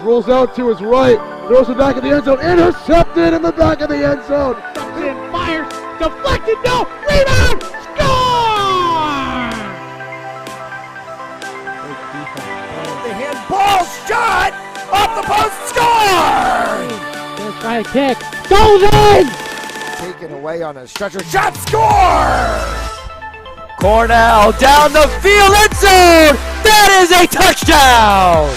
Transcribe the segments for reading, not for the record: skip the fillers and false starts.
Rolls out to his right, throws it back in the end zone, intercepted in the back of the end zone. And fires, deflected, no, rebound, score! The handball shot, off the post, score! Just try to kick, goes in! Taken away on a stretcher, shot, score! Cornell down the field, end zone, that is a touchdown!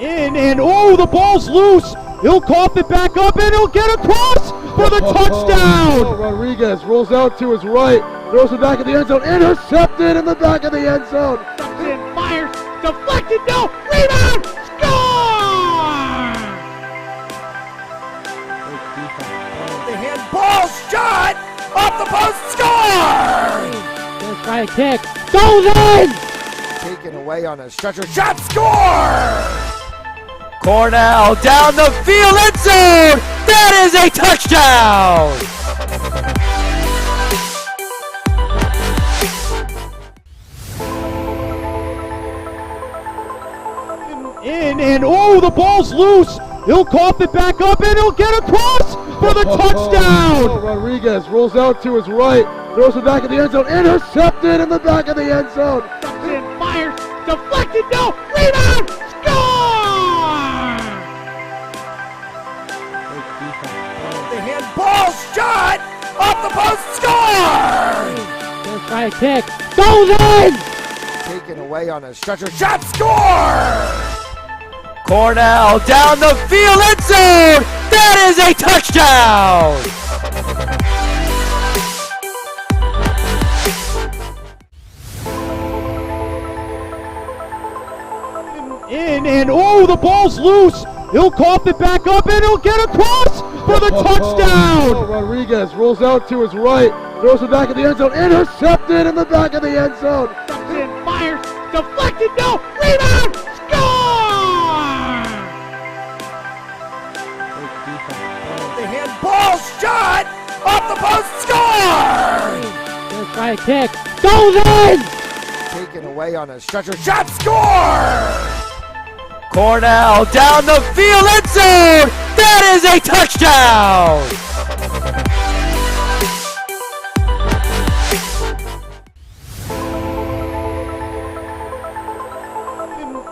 In and oh, the ball's loose. He'll cough it back up and he'll get across for the touchdown. Rodriguez rolls out to his right, throws it back in the end zone, intercepted in the back of the end zone. And fires, deflected, no, rebound, score! The handball shot, off the post, score! Just try to kick, goes in! Taken away on a stretcher, shot, score! Cornell down the field, end zone, that is a touchdown! In and oh, the ball's loose. He'll cough it back up and he'll get across for the touchdown. Rodriguez rolls out to his right, throws it back in the end zone, intercepted in the back of the end zone. And fires, deflected, no, rebound, score! The handball shot, off the post, score! Just try to kick, goes in! Taken away on a stretcher, shot, score! Cornell down the field, end zone, that is a touchdown! In and oh, the ball's loose. He'll cough it back up and he'll get across for the touchdown. Rodriguez rolls out to his right, throws it back in the end zone, intercepted in the back of the end zone. And fires, deflected, no, rebound, score! The handball shot, off the post, score! Just try to kick, goes in! Taken away on a stretcher, shot, score! Cornell down the field, end zone, that is a touchdown!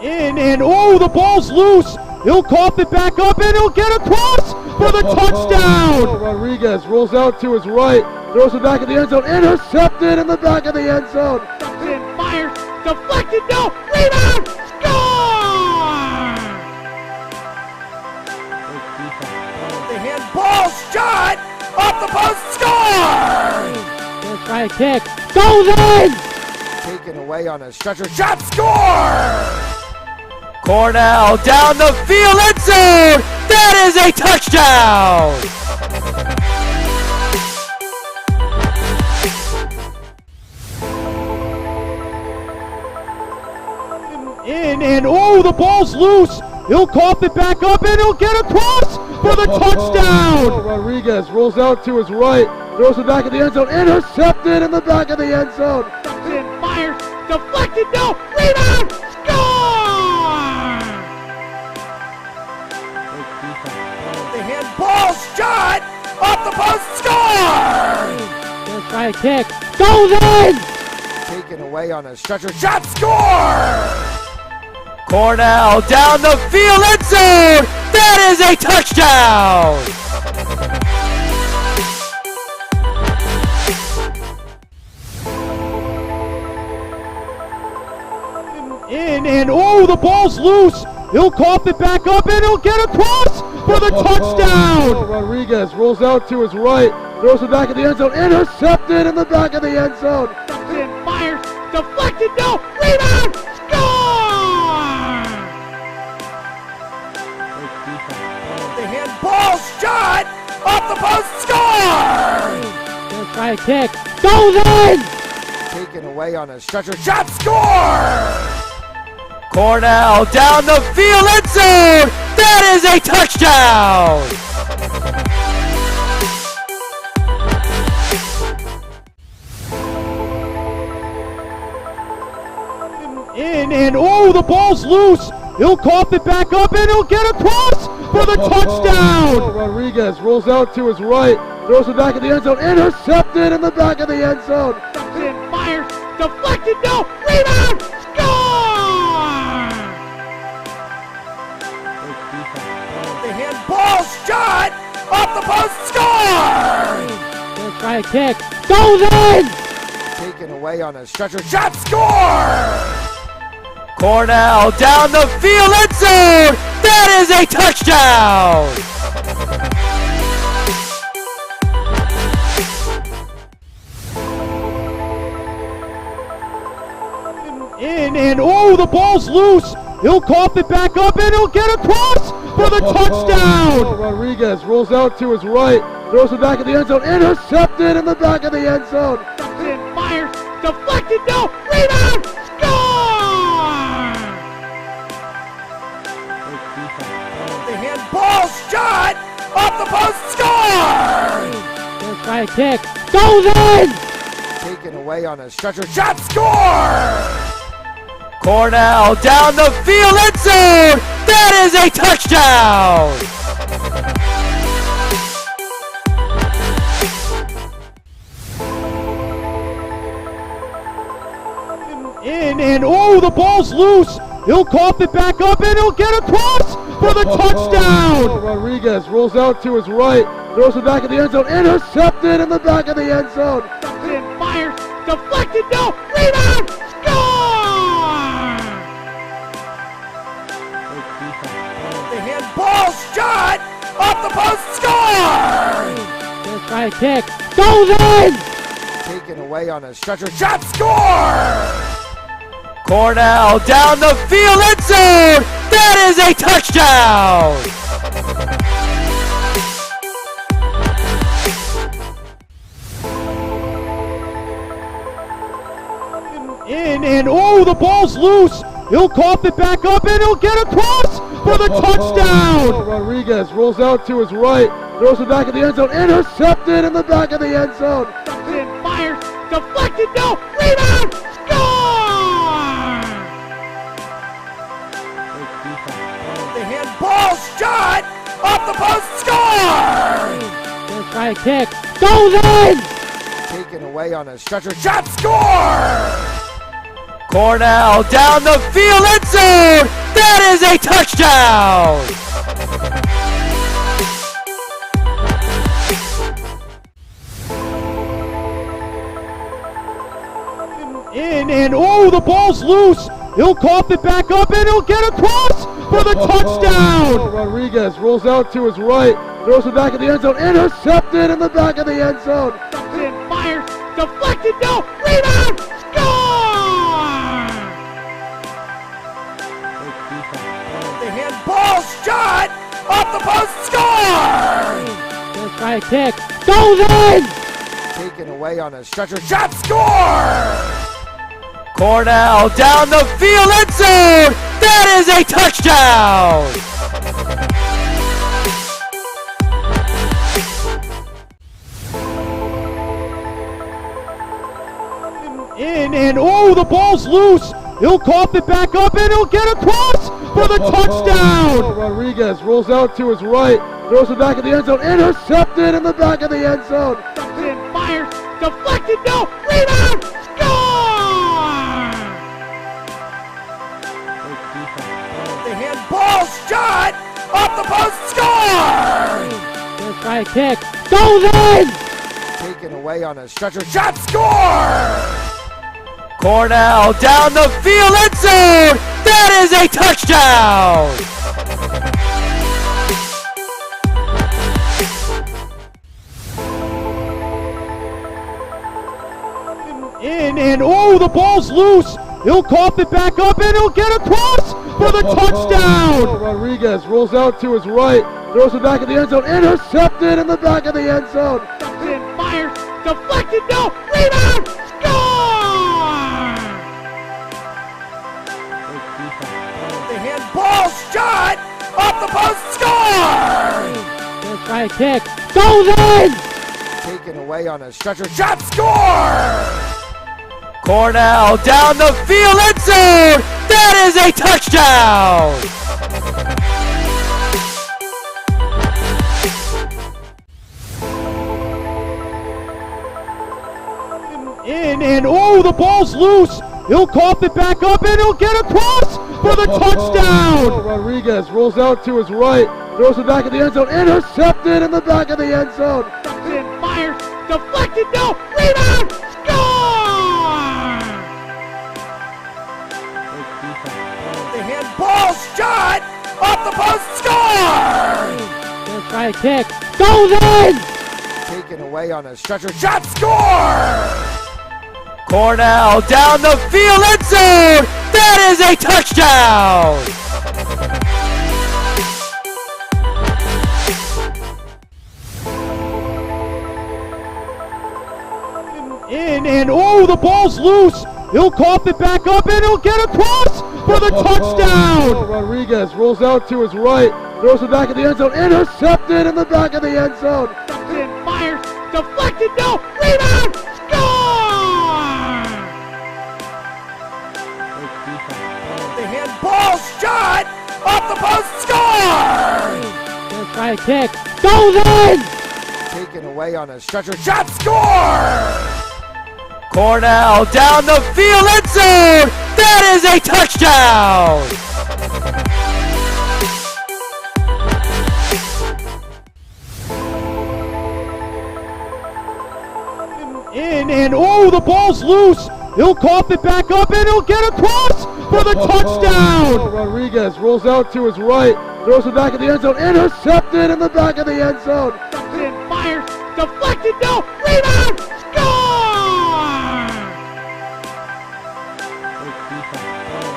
In and oh, the ball's loose. He'll cough it back up and he'll get across for the touchdown. Rodriguez rolls out to his right, throws it back in the end zone, intercepted in the back of the end zone. And fires, deflected, no, rebound, score! The handball shot, off the post, score! Just try to kick, goes in! Taken away on a stretcher, shot, score! Cornell down the field, end zone, that is a touchdown! In and oh, the ball's loose. He'll cough it back up and he'll get across for the touchdown. Rodriguez rolls out to his right, throws it back in the end zone, intercepted in the back of the end zone. And fires, deflected, no, rebound, score! The handball shot, off the post, score! Just try to kick, goes in! Taken away on a stretcher, shot, score! Cornell down the field, end zone, that is a touchdown! In and oh, the ball's loose. He'll cough it back up and he'll get across for the touchdown. Rodriguez rolls out to his right, throws it back in the end zone, intercepted in the back of the end zone. And fires, deflected, no, rebound, score! The handball shot, off the post, score! Just try to kick, goes in! Taken away on a stretcher, shot, score! Cornell down the field, end zone, that is a touchdown! in, and oh, the ball's loose. He'll cough it back up, and he'll get across for the touchdown. Rodriguez rolls out to his right, throws it back in the end zone, intercepted in the back of the end zone. And fires, deflected, no, rebound, score! The handball shot off the post, score! They'll try a kick, goes in! Taken away on a stretcher, shot, score! Cornell down the field, end zone! That is a touchdown! In, and oh, the ball's loose. He'll cough it back up, and he'll get across for the touchdown. Rodriguez rolls out to his right, throws it back in the end zone, intercepted in the back of the end zone. And fires, deflected, no, rebound, score! The handball shot off the post, score! They'll try a kick, goes in! Taken away on a stretcher, shot, score! Cornell down the field, end zone! That is a touchdown! In, and oh, the ball's loose. He'll cough it back up, and he'll get across for the touchdown. Rodriguez rolls out to his right, throws it back in the end zone, intercepted in the back of the end zone. And fires, deflected, no, rebound, score! The handball shot off the post, score! They'll try a kick, goes in! Taken away on a stretcher, shot, score! Cornell down the field, end zone! That is a touchdown! In, and oh, the ball's loose. He'll cough it back up, and he'll get across for the touchdown. Rodriguez rolls out to his right, throws it back in the end zone, intercepted in the back of the end zone. And fires, deflected, no, rebound, score! The handball shot off the post, score! They'll try a kick, goes in! Taken away on a stretcher, shot, score! Cornell down the field, end zone! That is a touchdown! In, and oh, the ball's loose. He'll cough it back up, and he'll get across for the touchdown. Rodriguez rolls out to his right, throws it back in the end zone, intercepted in the back of the end zone. And fires, deflected, no, rebound, score! The handball shot off the post, score! They'll try a kick, goes in! Taken away on a stretcher, shot, score! Cornell down the field, end zone! That is a touchdown! In, and oh, the ball's loose. He'll cough it back up, and he'll get across for the touchdown. Rodriguez rolls out to his right, throws it back in the end zone, intercepted in the back of the end zone. And fires, deflected, no, rebound, score! The handball shot off the post, score! They'll try a kick, goes in! Taken away on a stretcher, shot, score! Cornell down the field, end zone! That is a touchdown! In, and oh, the ball's loose. He'll cough it back up, and he'll get across for the touchdown. Rodriguez rolls out to his right, throws it back in the end zone, intercepted in the back of the end zone. And fires, deflected, no, rebound, score! The handball shot off the post, score! They'll try a kick, goes in! Taken away on a stretcher, shot, score! Cornell down the field, end zone! That is a touchdown! In and oh, the ball's loose. He'll cough it back up and he'll get across for the touchdown. Rodriguez rolls out to his right, throws it back in the end zone, intercepted in the back of the end zone. And fires, deflected, no, rebound, score! The handball shot off the post, score! Gonna try a kick, goes in! Taken away on a stretcher, shot, score! Cornell down the field, end zone! That is a touchdown! In and oh, the ball's loose. He'll cough it back up and he'll get across for the touchdown. Rodriguez rolls out to his right, throws it back in the end zone, intercepted in the back of the end zone. And fires, deflected, no, rebound, score! The handball shot off the post, score! Gonna try a kick, goes in! Taken away on a stretcher, shot, score! Cornell down the field, end zone! That is a touchdown! In and oh, the ball's loose. He'll cough it back up and he'll get across for the touchdown. Rodriguez rolls out to his right, throws it back in the end zone, intercepted in the back of the end zone. And fires, deflected, no, rebound, score!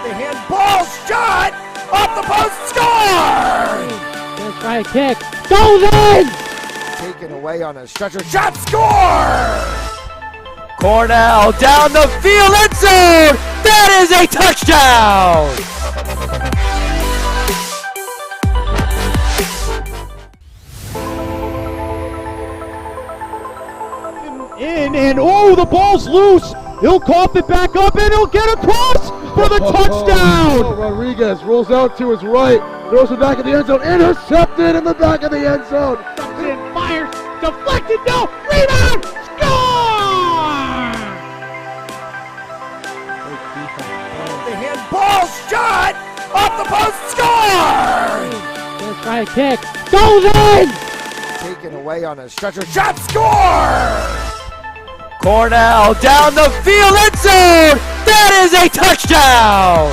The handball shot off the post, score! Gonna try a kick, goes in! Taken away on a stretcher, shot, score! Cornell down the field, end zone! That is a touchdown! In and oh, the ball's loose. He'll cough it back up and he'll get across for the touchdown. Rodriguez rolls out to his right, throws it back in the end zone, intercepted in the back of the end zone. And fires, deflected, no, rebound, score! The handball shot off the post, score! Gonna try a kick, goes in! Taken away on a stretcher, shot, score! Cornell down the field, end zone! That is a touchdown!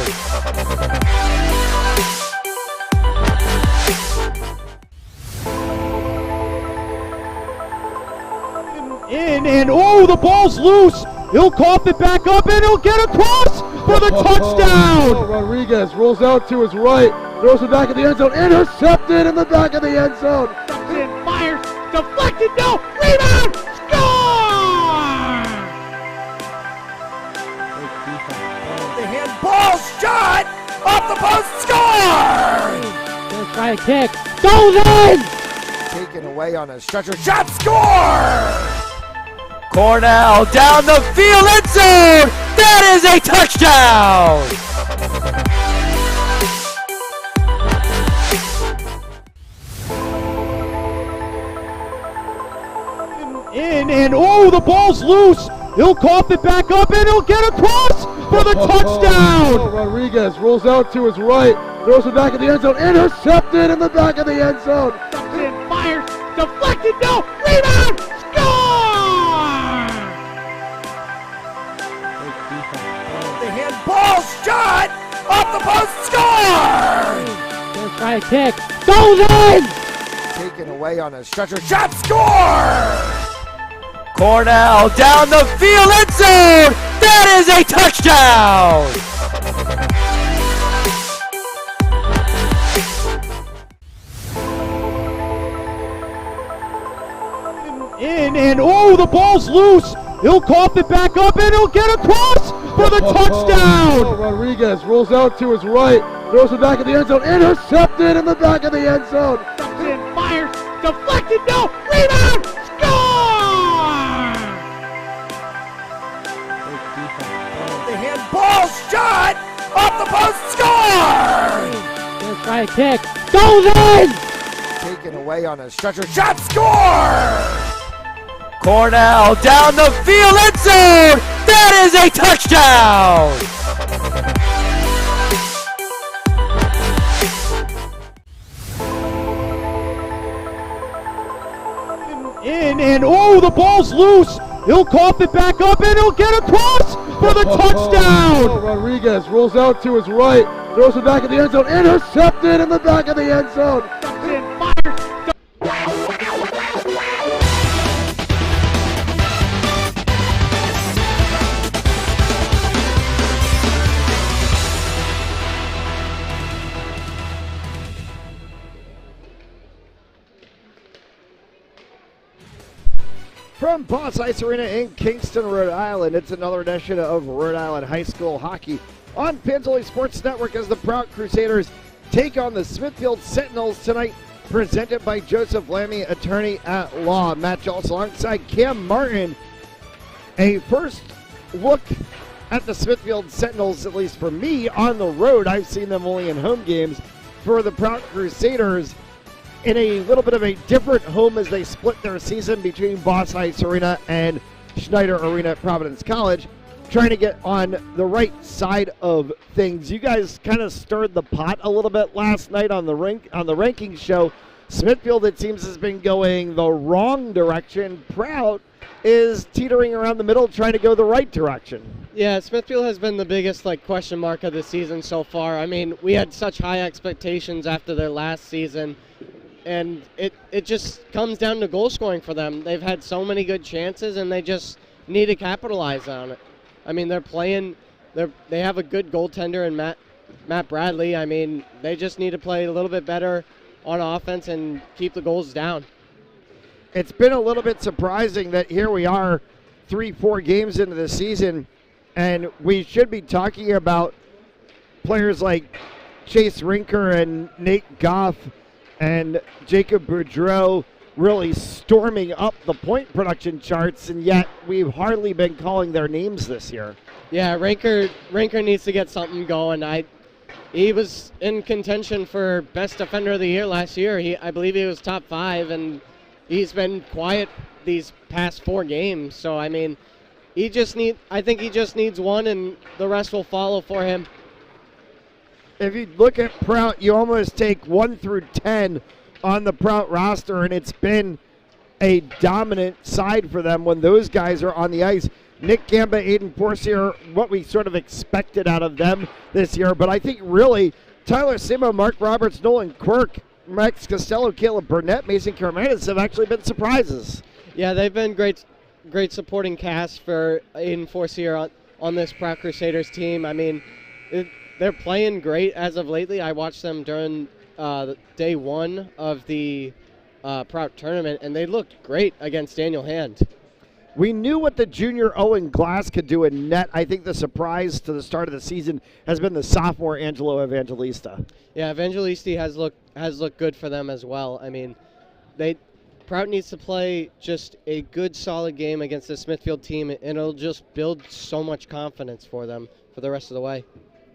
In and oh, the ball's loose. He'll cough it back up and he'll get across for the touchdown. Rodriguez rolls out to his right, throws it back in the end zone, intercepted in the back of the end zone. And fires, deflected, no, rebound, score! The handball shot off the post, score! Gonna try a kick, goes in! Taken away on a stretcher, shot, score! Cornell down the field, end zone! That is a touchdown! In and oh, the ball's loose. He'll cough it back up and he'll get across for the touchdown. Rodriguez rolls out to his right, throws it back in the end zone, intercepted in the back of the end zone. And fires, deflected, no, rebound, score! The handball shot off the post, score! Gonna try a kick, goes in! Taken away on a stretcher, shot, score! Cornell down the field, end zone! That is a touchdown! In and oh, the ball's loose. He'll cough it back up and he'll get across for the touchdown. Rodriguez rolls out to his right, throws it back in the end zone, intercepted in the back of the end zone. And fires, deflected, no, rebound, score! The handball shot Off the post, score! Gonna try a kick. Goes in! Taken away on a stretcher. Shot, score! Cornell down the field, end zone! That is a touchdown! In, and oh, the ball's loose. He'll cough it back up, and he'll get across for the touchdown. Oh, Rodriguez rolls out to his right, throws it back in the end zone, intercepted in the back of the end zone. From Boss Ice Arena in Kingston, Rhode Island, it's another edition of Rhode Island High School Hockey on Panzoli Sports Network as the Prout Crusaders take on the Smithfield Sentinels tonight, presented by Joseph Lammy, attorney at law. Matt Jones alongside Cam Martin. A first look at the Smithfield Sentinels, at least for me, on the road. I've seen them only in home games for the Prout Crusaders, in a little bit of a different home as they split their season between Boss Ice Arena and Schneider Arena at Providence College, trying to get on the right side of things. You guys kind of stirred the pot a little bit last night on the rankings show. Smithfield, it seems, has been going the wrong direction. Prout is teetering around the middle, trying to go the right direction. Yeah, Smithfield has been the biggest question mark of the season so far. I mean, we had such high expectations after their last season. And it just comes down to goal scoring for them. They've had so many good chances, and they just need to capitalize on it. I mean, they have a good goaltender in Matt Bradley. I mean, they just need to play a little bit better on offense and keep the goals down. It's been a little bit surprising that here we are 3-4 games into the season, and we should be talking about players like Chase Rinker and Nate Goff and Jacob Boudreau really storming up the point production charts, and yet we've hardly been calling their names this year. Yeah, Rinker needs to get something going. He was in contention for best defender of the year last year. I believe he was top 5, and he's been quiet these past 4 games. So I mean, I think he just needs one, and the rest will follow for him. If you look at Prout, you almost take 1 through 10 on the Prout roster, and it's been a dominant side for them when those guys are on the ice. Nick Gamba, Aiden Forcier, what we sort of expected out of them this year, but I think really Tyler Simo, Mark Roberts, Nolan Quirk, Max Costello, Caleb Burnett, Mason Karamanis have actually been surprises. Yeah, they've been great supporting cast for Aiden Forcier on this Prout Crusaders team. I mean, they're playing great as of lately. I watched them during day 1 of the Prout tournament, and they looked great against Daniel Hand. We knew what the junior Owen Glass could do in net. I think the surprise to the start of the season has been the sophomore Angelo Evangelista. Yeah, Evangelisti has looked good for them as well. I mean, Prout needs to play just a good, solid game against the Smithfield team, and it'll just build so much confidence for them for the rest of the way.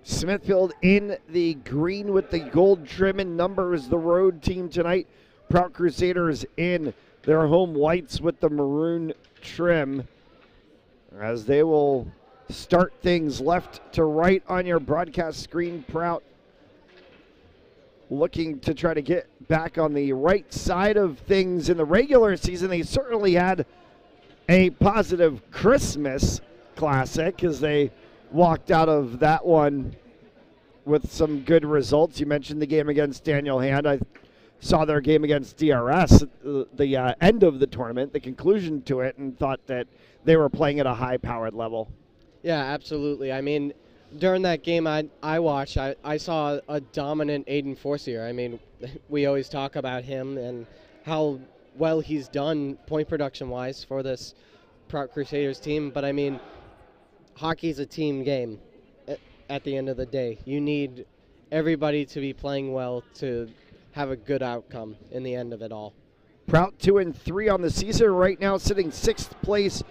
Smithfield in the green with the gold trim and numbers, the road team tonight. Prout Crusaders in their home whites with the maroon trim, as they will start things left to right on your broadcast screen. Prout looking to try to get back on the right side of things. In the regular season, they certainly had a positive Christmas classic as they walked out of that one with some good results. You mentioned the game against Daniel Hand. I saw their game against DRS at the end of the tournament, the conclusion to it, and thought that they were playing at a high-powered level. Yeah, absolutely. I mean, during that game I watched, I saw a dominant Aiden Forcier. I mean, we always talk about him and how well he's done point production-wise for this Prout Crusaders team, but I mean, hockey's a team game at the end of the day. You need everybody to be playing well to have a good outcome in the end of it all. Prout 2-3 on the season right now, sitting 6th place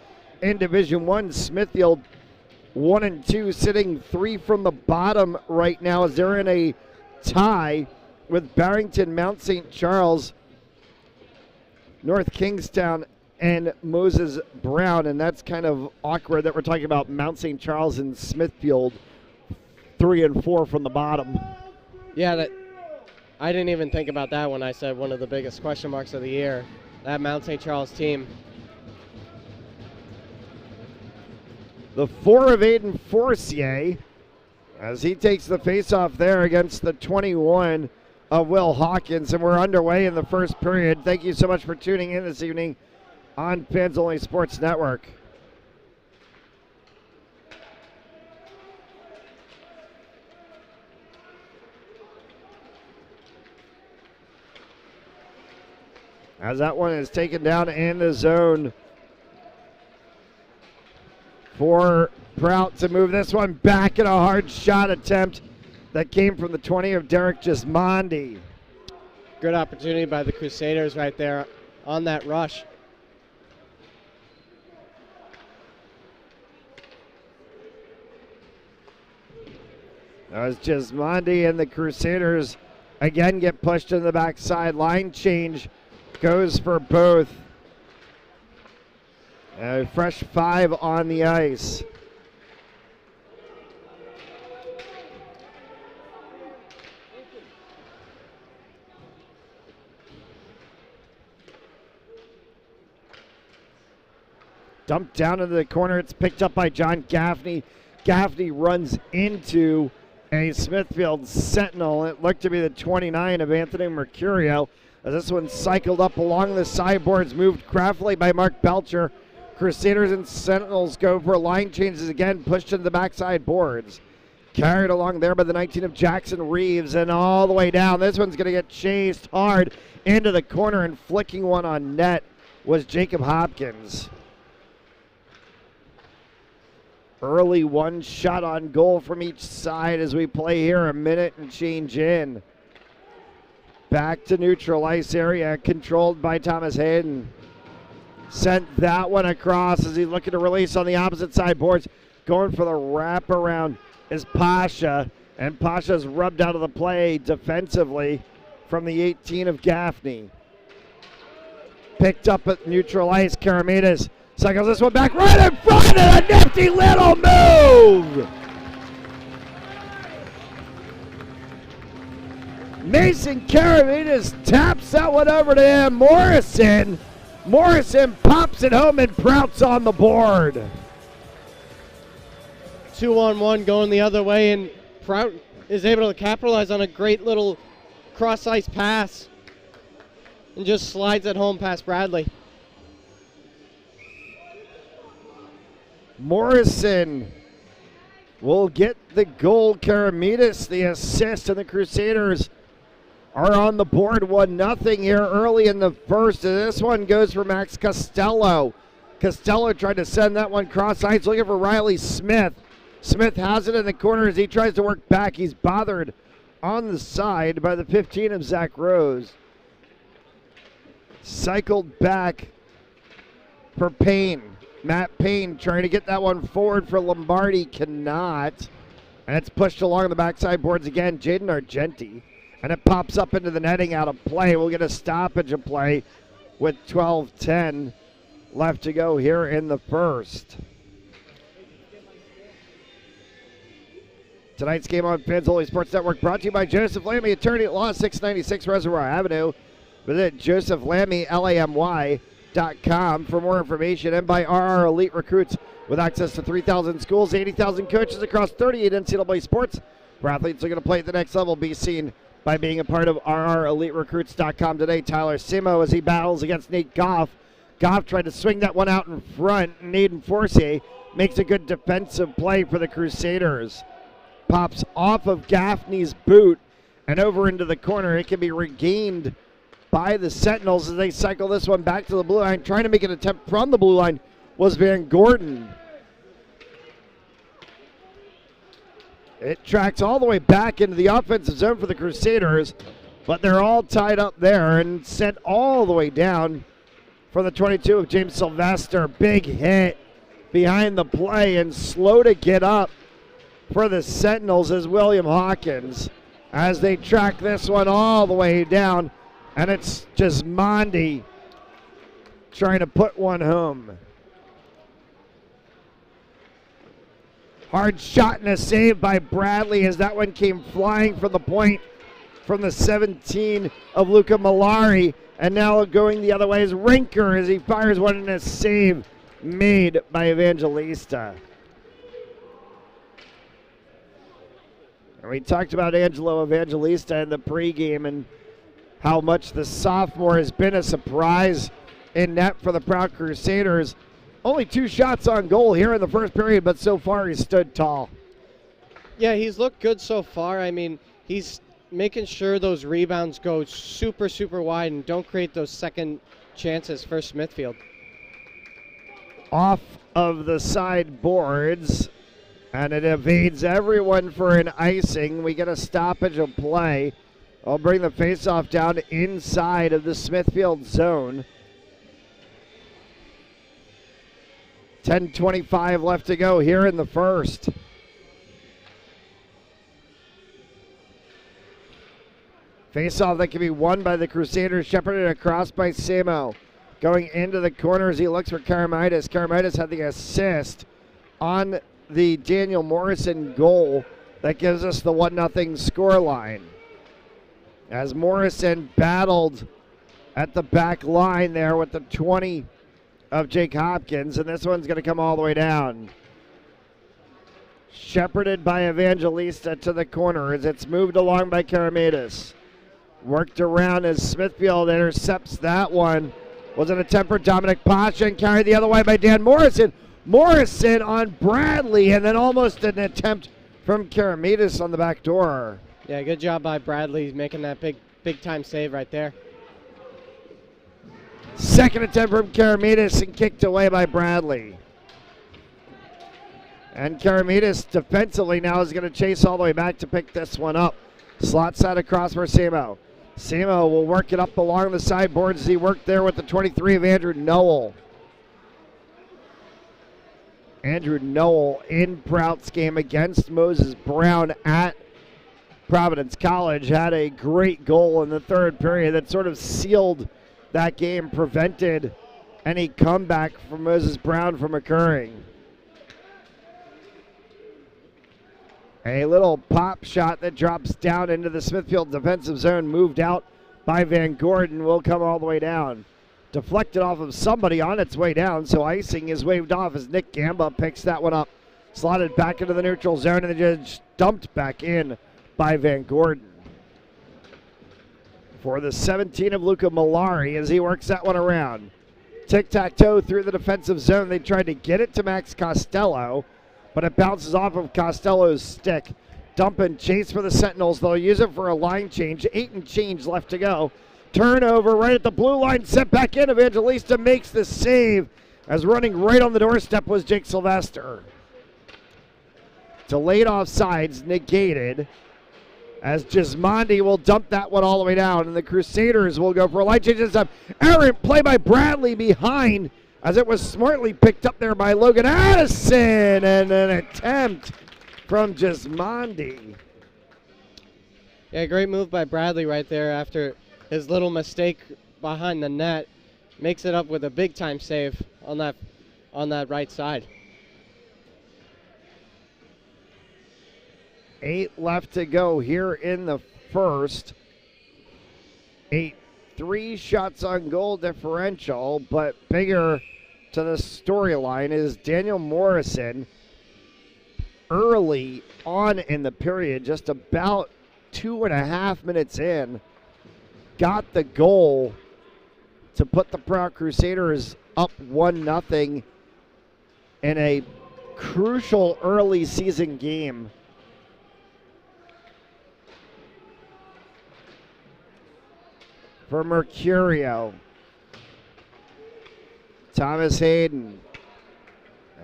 in Division I. Smithfield 1 and 2, sitting 3 from the bottom right now as they're in a tie with Barrington, Mount St. Charles, North Kingstown, and Moses Brown. And that's kind of awkward that we're talking about Mount St. Charles and Smithfield, 3 and 4 from the bottom. Yeah, I didn't even think about that when I said one of the biggest question marks of the year, that Mount St. Charles team. The 4 of Aiden Forcier as he takes the face-off there against the 21 of Will Hawkins. And we're underway in the first period. Thank you so much for tuning in this evening on Fans Only Sports Network. As that one is taken down in the zone for Prout to move this one back in a hard shot attempt that came from the 20 of Derek Gismondi. Good opportunity by the Crusaders right there on that rush. As Gismondi and the Crusaders again get pushed to the backside. Line change goes for both. A fresh 5 on the ice. Dumped down into the corner. It's picked up by John Gaffney. Gaffney runs into a Smithfield Sentinel. It looked to be the 29 of Anthony Mercurio. As this one cycled up along the sideboards, moved craftily by Mark Belcher. Crusaders and Sentinels go for line changes again, pushed into the backside boards. Carried along there by the 19 of Jackson Reeves and all the way down. This one's going to get chased hard into the corner, and flicking one on net was Jacob Hopkins. Early one shot on goal from each side as we play here a minute and change in. Back to neutral ice area, controlled by Thomas Hayden. Sent that one across as he's looking to release on the opposite side boards. Going for the wraparound is Pasha, and Pasha's rubbed out of the play defensively from the 18 of Gaffney. Picked up at neutral ice, Karamidas cycles this one back right in front, and a nifty little move! Mason Karamidas taps that one over to him. Morrison pops it home, and Prout's on the board. 2-on-1 going the other way, and Prout is able to capitalize on a great little cross-ice pass and just slides it home past Bradley. Morrison will get the goal. Karamidas the assist, and the Crusaders are on the board 1-0 here early in the first. And this one goes for Max Costello. Costello tried to send that one cross ice, looking for Riley Smith. Smith has it in the corner as he tries to work back. He's bothered on the side by the 15 of Zach Rose. Cycled back for Payne. Matt Payne trying to get that one forward for Lombardi, cannot. And it's pushed along the backside boards again. Jaden Argenti. And it pops up into the netting out of play. We'll get a stoppage of play with 12:10 left to go here in the first. Tonight's game on Fans Only Sports Network brought to you by Joseph Lammy, attorney at law, 696 Reservoir Avenue. Visit josephlammy.com for more information, and by RR Elite Recruits with access to 3,000 schools, 80,000 coaches across 38 NCAA sports. For athletes looking to play at the next level, be seen by being a part of RREliteRecruits.com today. Tyler Simo as he battles against Nate Goff. Goff tried to swing that one out in front. Naden Forcier makes a good defensive play for the Crusaders. Pops off of Gaffney's boot and over into the corner. It can be regained by the Sentinels as they cycle this one back to the blue line. Trying to make an attempt from the blue line was Van Gordon. It tracks all the way back into the offensive zone for the Crusaders, but they're all tied up there and sent all the way down for the 22 of James Sylvester. Big hit behind the play, and slow to get up for the Sentinels is William Hawkins as they track this one all the way down, and it's just Mondi trying to put one home. Hard shot and a save by Bradley as that one came flying from the point from the 17 of Luca Malari, and now going the other way is Rinker as he fires one in a save made by Evangelista. And we talked about Angelo Evangelista in the pregame and how much the sophomore has been a surprise in net for the Prout Crusaders. Only 2 shots on goal here in the first period, but so far he's stood tall. Yeah, he's looked good so far. I mean, he's making sure those rebounds go super, super wide and don't create those second chances for Smithfield. Off of the side boards, and it evades everyone for an icing. We get a stoppage of play. I'll bring the faceoff down inside of the Smithfield zone. 10:25 left to go here in the first. Faceoff that can be won by the Crusaders, shepherded across by Samo. Going into the corner as he looks for Karamitis. Karamitis had the assist on the Daniel Morrison goal that gives us the 1-0 scoreline. As Morrison battled at the back line there with the 20 of Jake Hopkins, and this one's going to come all the way down. Shepherded by Evangelista to the corner as it's moved along by Karamitis. Worked around as Smithfield intercepts that one. Was an attempt for Dominic Pasha and carried the other way by Dan Morrison. Morrison on Bradley, and then almost an attempt from Karamitis on the back door. Yeah, good job by Bradley making that big time save right there. Second attempt from Karamitis and kicked away by Bradley. And Karamitis defensively now is going to chase all the way back to pick this one up. Slots that across for Samo. Samo will work it up along the sideboards as he worked there with the 23 of Andrew Noel. Andrew Noel in Prout's game against Moses Brown at Providence College had a great goal in the third period that sort of sealed that game, prevented any comeback from Moses Brown from occurring. A little pop shot that drops down into the Smithfield defensive zone, moved out by Van Gordon, will come all the way down. Deflected off of somebody on its way down, so icing is waved off as Nick Gamba picks that one up. Slotted back into the neutral zone and then just dumped back in by Van Gordon. For the 17 of Luca Malari as he works that one around. Tic-tac-toe through the defensive zone. They tried to get it to Max Costello, but it bounces off of Costello's stick. Dump and chase for the Sentinels. They'll use it for a line change. 8 and change left to go. Turnover right at the blue line. Set back in. Evangelista makes the save as running right on the doorstep was Jake Sylvester. Delayed offsides negated as Gismondi will dump that one all the way down, and the Crusaders will go for a line change this time. Errant play by Bradley behind as it was smartly picked up there by Logan Addison, and an attempt from Gismondi. Yeah, great move by Bradley right there after his little mistake behind the net. Makes it up with a big time save on that right side. 8 left to go here in the first. 3 shots on goal differential, but bigger to the storyline is Daniel Morrison early on in the period, just about 2.5 minutes in, got the goal to put the Prout Crusaders up 1-0 in a crucial early season game. For Mercurio. Thomas Hayden,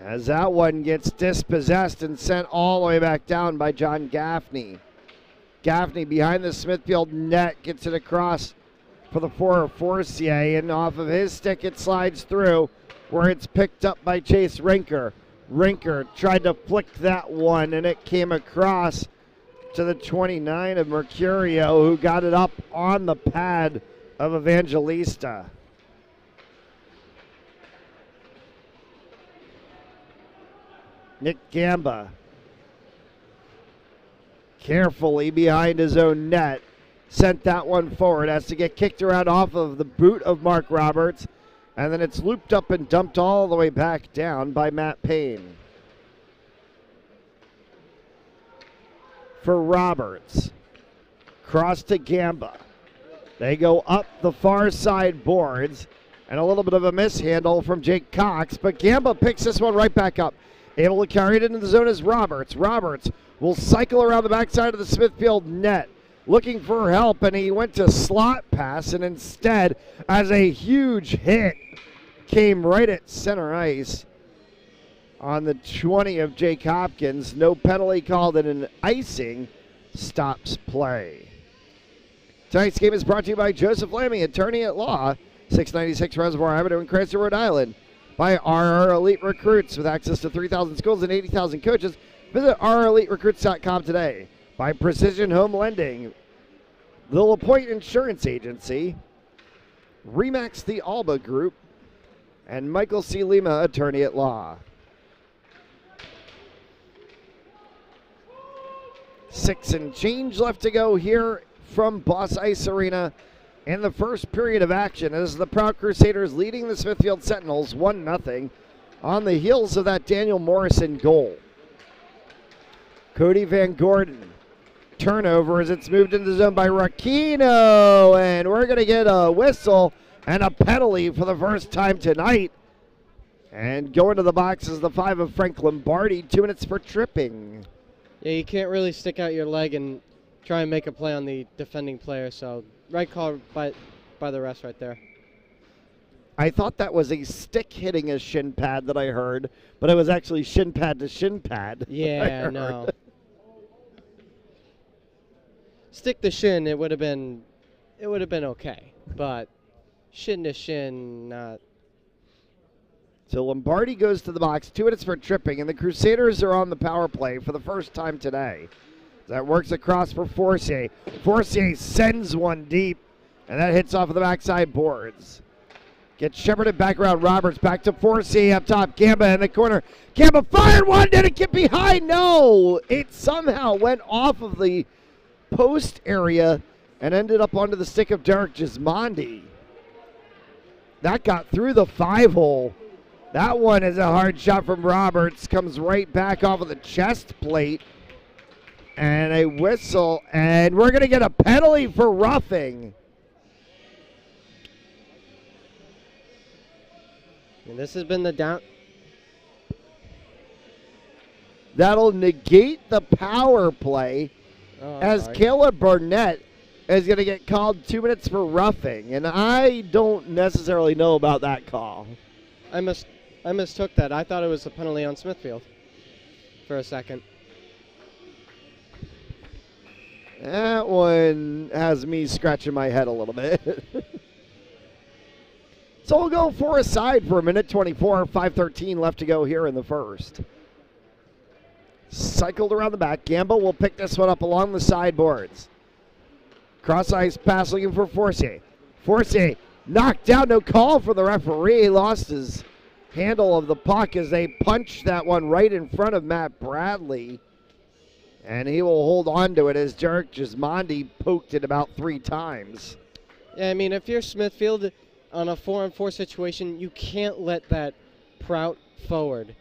as that one gets dispossessed and sent all the way back down by John Gaffney. Gaffney behind the Smithfield net gets it across for the 4 of Forcier, and off of his stick it slides through. where it's picked up by Chase Rinker. Rinker tried to flick that one, and it came across to the 29 of Mercurio, who got it up on the pad of Evangelista. Nick Gamba carefully behind his own net sent that one forward. Has to get kicked around off of the boot of Mark Roberts, and then it's looped up and dumped all the way back down by Matt Payne. For Roberts, cross to Gamba. They go up the far side boards, and a little bit of a mishandle from Jake Cox, but Gamba picks this one right back up. Able to carry it into the zone is Roberts. Roberts will cycle around the backside of the Smithfield net, looking for help, and he went to slot pass, and instead, as a huge hit came right at center ice on the 20 of Jake Hopkins. No penalty called, and an icing stops play. Tonight's game is brought to you by Joseph Lammy, attorney at law, 696 Reservoir Avenue in Cranston, Rhode Island. By RR Elite Recruits, with access to 3,000 schools and 80,000 coaches. Visit rreliterecruits.com today. By Precision Home Lending, the LaPointe Insurance Agency, Remax the Alba Group, and Michael C. Lima, attorney at law. 6 and change left to go here from Boss Ice Arena in the first period of action, as the Prout Crusaders leading the Smithfield Sentinels 1-0 on the heels of that Daniel Morrison goal. Cody Van Gordon, turnover as it's moved into the zone by Rakino, and we're going to get a whistle and a penalty for the first time tonight. And going to the box is the 5 of Frank Lombardi, 2 minutes for tripping. Yeah, you can't really stick out your leg and try and make a play on the defending player, so right call by the rest right there. I thought that was a stick hitting a shin pad that I heard, but it was actually shin pad to shin pad. Yeah, no. Stick to shin, it would have been okay, but shin to shin, not. So Lombardi goes to the box, 2 minutes for tripping, and the Crusaders are on the power play for the first time today. That works across for Forcier. Forcier sends one deep, and that hits off of the backside boards. Gets shepherded back around Roberts, back to Forcier up top. Gamba in the corner. Gamba fired one, did it get behind? No! It somehow went off of the post area and ended up onto the stick of Derek Gismondi. That got through the 5-hole. That one is a hard shot from Roberts. Comes right back off of the chest plate. And a whistle, and we're going to get a penalty for roughing. And this has been the down. That'll negate the power play, as Caleb Burnett is going to get called 2 minutes for roughing. And I don't necessarily know about that call. I mistook that. I thought it was a penalty on Smithfield for a second. That one has me scratching my head a little bit. So we'll go for a side for a minute 24, 5:13 left to go here in the first. Cycled around the back. Gamba will pick this one up along the sideboards. Cross ice pass looking for Forcier. Forcier knocked down, no call for the referee. Lost his handle of the puck as they punched that one right in front of Matt Bradley. And he will hold on to it as Derek Gismondi poked it about 3 times. Yeah, I mean, if you're Smithfield on a 4-on-4 situation, you can't let that Prout forward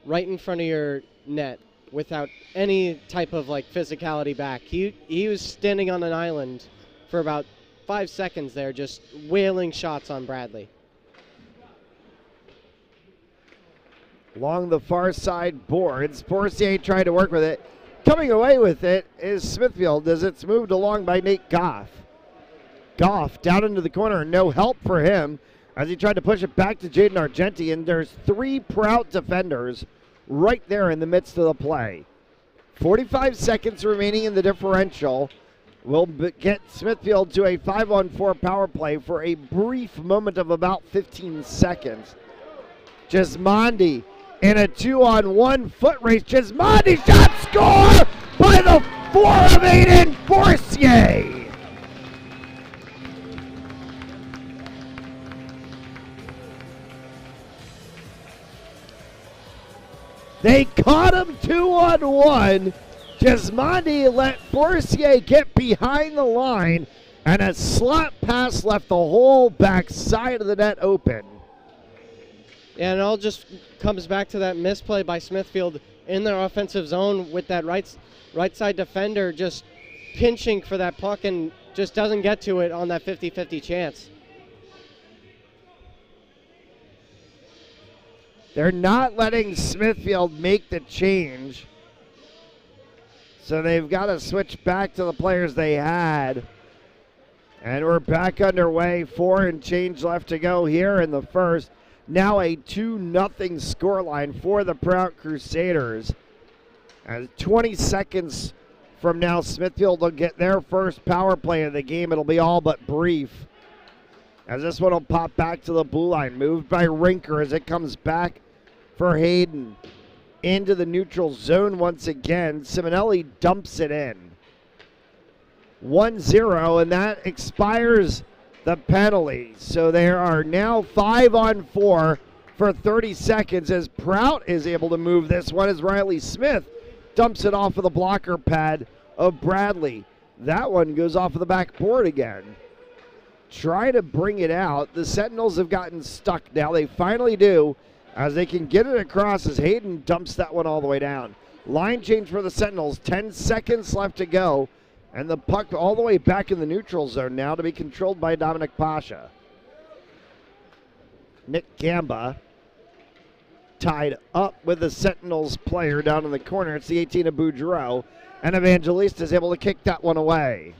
right in front of your net without any type of like physicality back. He was standing on an island for about 5 seconds there, just wailing shots on Bradley. Along the far side boards, Forcier tried to work with it. Coming away with it is Smithfield as it's moved along by Nate Goff. Goff down into the corner, no help for him as he tried to push it back to Jaden Argenti, and there's 3 Prout defenders right there in the midst of the play. 45 seconds remaining in the differential. Will get Smithfield to a 5-on-4 power play for a brief moment of about 15 seconds. Gismondi in a 2-on-1 foot race. Gismondi shot, score by the 4 of Aiden Forcier. They caught him 2-on-1. Gismondi let Forcier get behind the line, and a slot pass left the whole back side of the net open. Yeah, and it all just comes back to that misplay by Smithfield in their offensive zone with that right side defender just pinching for that puck and just doesn't get to it on that 50-50 chance. They're not letting Smithfield make the change. So they've got to switch back to the players they had. And we're back underway. 4 and change left to go here in the first. Now a 2-0 scoreline for the Prout Crusaders. As 20 seconds from now, Smithfield will get their first power play of the game. It'll be all but brief, as this one will pop back to the blue line. Moved by Rinker as it comes back for Hayden. Into the neutral zone once again. Simonelli dumps it in. 1-0, and that expires the penalty. So there are now 5-on-4 for 30 seconds as Prout is able to move this one as Riley Smith dumps it off of the blocker pad of Bradley. That one goes off of the backboard again. Try to bring it out. The Sentinels have gotten stuck now. They finally do, as they can get it across as Hayden dumps that one all the way down. Line change for the Sentinels. 10 seconds left to go. And the puck all the way back in the neutral zone now to be controlled by Dominic Pasha. Nick Gamba tied up with the Sentinels player down in the corner. It's the 18 of Boudreau. And Evangelista is able to kick that one away.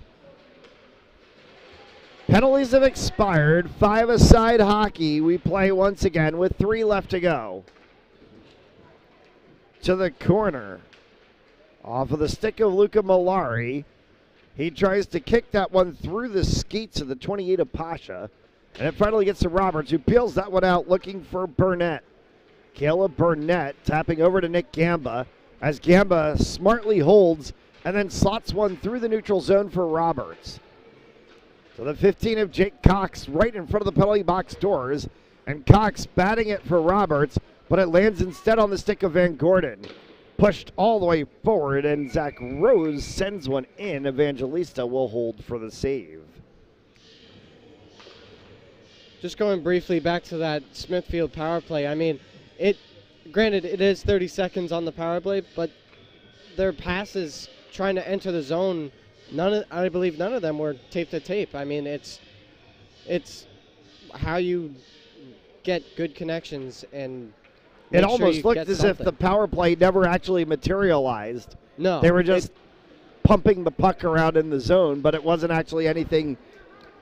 Penalties have expired. 5-a-side hockey. We play once again with 3 left to go. To the corner. Off of the stick of Luca Malari. He tries to kick that one through the skeets of the 28 of Pasha. And it finally gets to Roberts, who peels that one out looking for Burnett. Caleb Burnett tapping over to Nick Gamba as Gamba smartly holds and then slots one through the neutral zone for Roberts. So the 15 of Jake Cox right in front of the penalty box doors. And Cox batting it for Roberts, but it lands instead on the stick of Van Gordon. Pushed all the way forward, and Zach Rose sends one in. Evangelista will hold for the save. Just going briefly back to that Smithfield power play. I mean, granted, it is 30 seconds on the power play, but their passes trying to enter the zone, I believe none of them were tape to tape. I mean, it's how you get good connections and it almost looked as if the power play never actually materialized. No. They were just pumping the puck around in the zone, but it wasn't actually anything.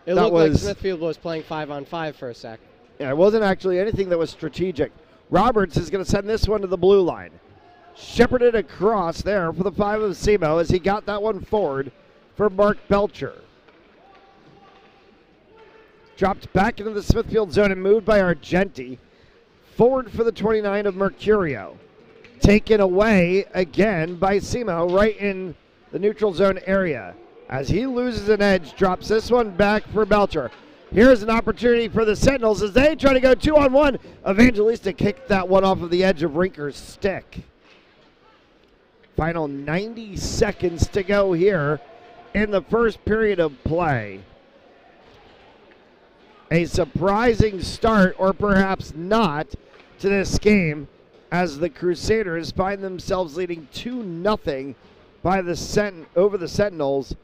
It looked like Smithfield was playing 5-on-5 for a sec. Yeah, it wasn't actually anything that was strategic. Roberts is going to send this one to the blue line. Shepherded across there for the 5 of Simo as he got that one forward for Mark Belcher. Dropped back into the Smithfield zone and moved by Argenti. Forward for the 29 of Mercurio. Taken away again by Simo right in the neutral zone area. As he loses an edge, drops this one back for Belcher. Here's an opportunity for the Sentinels as they try to go 2-on-1. Evangelista kicked that one off of the edge of Rinker's stick. Final 90 seconds to go here in the first period of play. A surprising start, or perhaps not, to this game as the Crusaders find themselves leading 2-0 by over the Sentinels.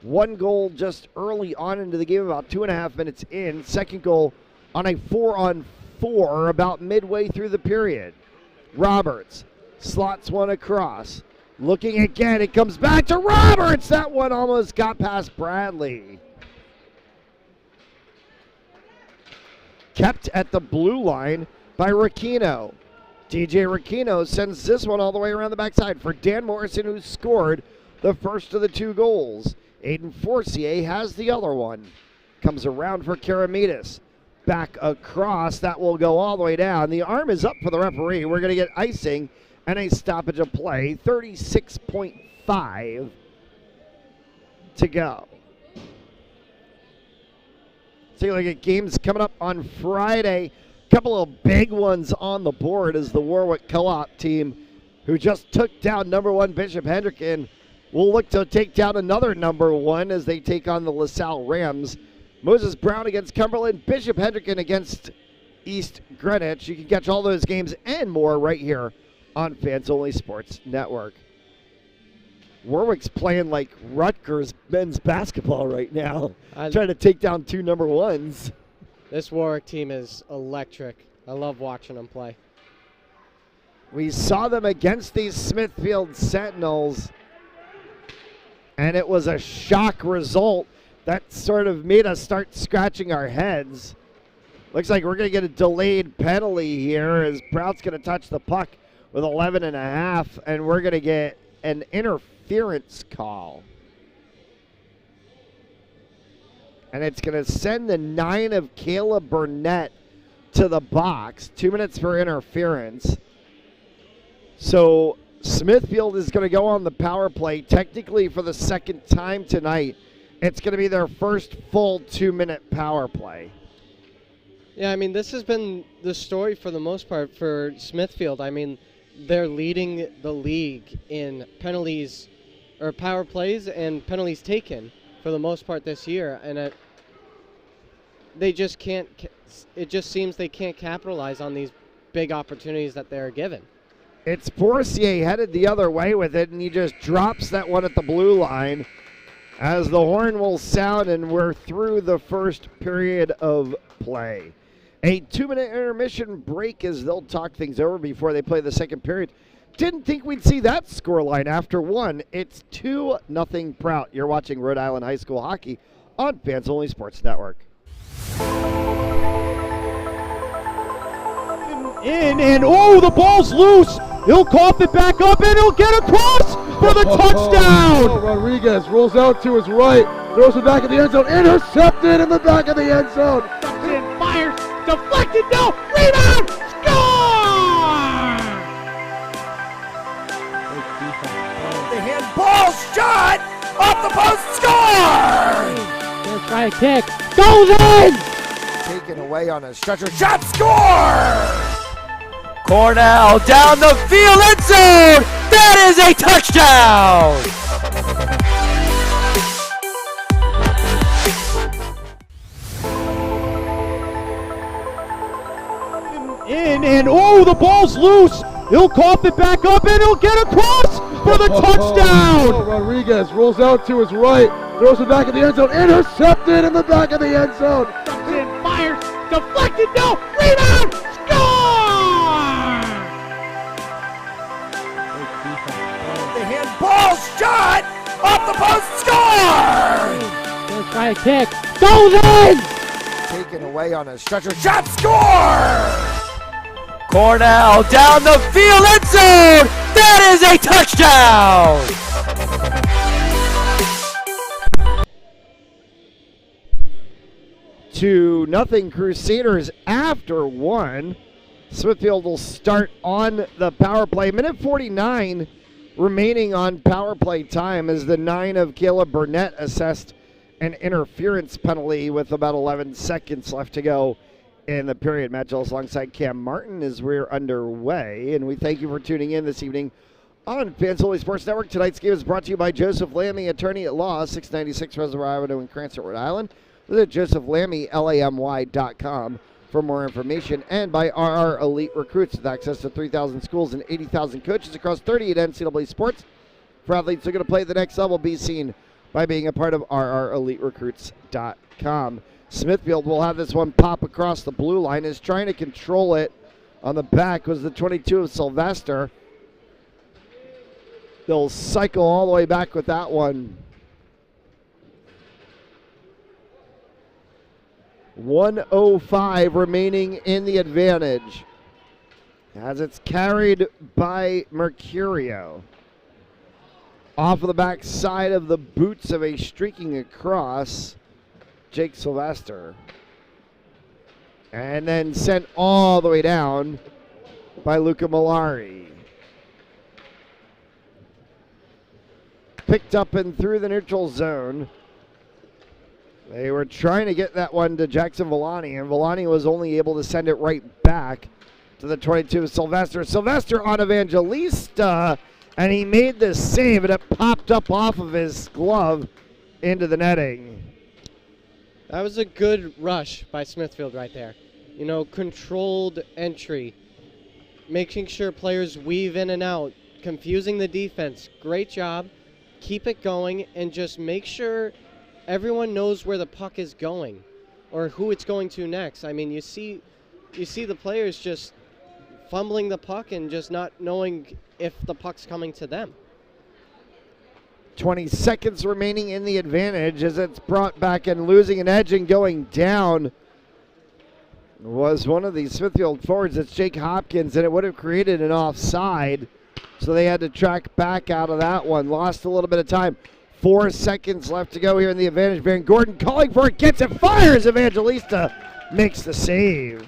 One goal just early on into the game, about 2.5 minutes in. Second goal on a 4-on-4 about midway through the period. Roberts slots one across. Looking again, it comes back to Roberts. That one almost got past Bradley. Kept at the blue line by Ricchino. DJ Ricchino sends this one all the way around the backside for Dan Morrison, who scored the first of the 2 goals. Aiden Forcier has the other one. Comes around for Karamidas. back across. That will go all the way down. The arm is up for the referee. We're going to get icing and a stoppage of play. 36.5 to go. So you look at games coming up on Friday. A couple of big ones on the board as the Warwick Co-op team, who just took down number 1 Bishop Hendricken, will look to take down another number 1 as they take on the LaSalle Rams. Moses Brown against Cumberland, Bishop Hendricken against East Greenwich. You can catch all those games and more right here on Fans Only Sports Network. Warwick's playing like Rutgers men's basketball right now, trying to take down 2 number 1s. This Warwick team is electric. I love watching them play. We saw them against these Smithfield Sentinels, and it was a shock result that sort of made us start scratching our heads. Looks like we're going to get a delayed penalty here as Prout's going to touch the puck with 11.5, and we're going to get an interference call. And it's going to send the 9 of Caleb Burnett to the box. 2 minutes for interference. So Smithfield is going to go on the power play, technically for the second time tonight. It's going to be their first full 2-minute power play. Yeah, I mean, this has been the story for the most part for Smithfield. I mean, they're leading the league in penalties or power plays and penalties taken for the most part this year, and they just can't. It just seems they can't capitalize on these big opportunities that they're given. It's Forcier headed the other way with it, and he just drops that one at the blue line as the horn will sound, and we're through the first period of play. A 2-minute intermission break as they'll talk things over before they play the second period. Didn't think we'd see that scoreline after 1. It's 2-0 Prout. You're watching Rhode Island High School hockey on Fans Only Sports Network. And oh, the ball's loose. He'll cough it back up, and he'll get across for the touchdown. Rodriguez rolls out to his right, throws it back in the end zone, intercepted in the back of the end zone. And fires, deflected, no, rebound, score! The handball shot off the post, score! Let's try a kick, goes in! Taken away on a stretcher, shot, score! Cornell down the field, end zone! That is a touchdown! And oh, the ball's loose. He'll cough it back up, and he'll get across for the touchdown. Rodriguez rolls out to his right, throws it back in the end zone, intercepted in the back of the end zone. And fires, deflected, no, rebound, score! The handball shot off the post, score! Let's try a kick, goes in! Taken away on a stretcher, shot, score! Cornell down the field, end zone! That is a touchdown! 2-0 Crusaders after 1. Smithfield will start on the power play. Minute 49 remaining on power play time as the 9 of Caleb Burnett assessed an interference penalty with about 11 seconds left to go in the period. Matt Gillis alongside Cam Martin as we're underway, and we thank you for tuning in this evening on Fans Only Sports Network. Tonight's game is brought to you by Joseph Lammy, attorney at law, 696 Reservoir Avenue in Cranston, Rhode Island. Visit josephlammy.com for more information, and by RR Elite Recruits with access to 3,000 schools and 80,000 coaches across 38 NCAA sports. For athletes who are going to play at the next level, be seen by being a part of RREliteRecruits.com. Smithfield will have this one pop across the blue line. Is trying to control it on the back was the 22 of Sylvester. They'll cycle all the way back with that one. 1:05 remaining in the advantage as it's carried by Mercurio. Off of the back side of the boots of a streaking across Jake Sylvester. And then sent all the way down by Luca Malari. Picked up and through the neutral zone. They were trying to get that one to Jackson Villani, and Villani was only able to send it right back to the 22 Sylvester. Sylvester on Evangelista, and he made the save, and it popped up off of his glove into the netting. That was a good rush by Smithfield right there. You know, controlled entry, making sure players weave in and out, confusing the defense. Great job. Keep it going, and just make sure everyone knows where the puck is going or who it's going to next. I mean, you see the players just fumbling the puck and just not knowing if the puck's coming to them. 20 seconds remaining in the advantage as it's brought back, and losing an edge and going down was one of the Smithfield forwards. It's Jake Hopkins, and it would have created an offside, so they had to track back out of that one. Lost a little bit of time. 4 seconds left to go here in the advantage. Van Gordon calling for it, gets it, fires. Evangelista makes the save.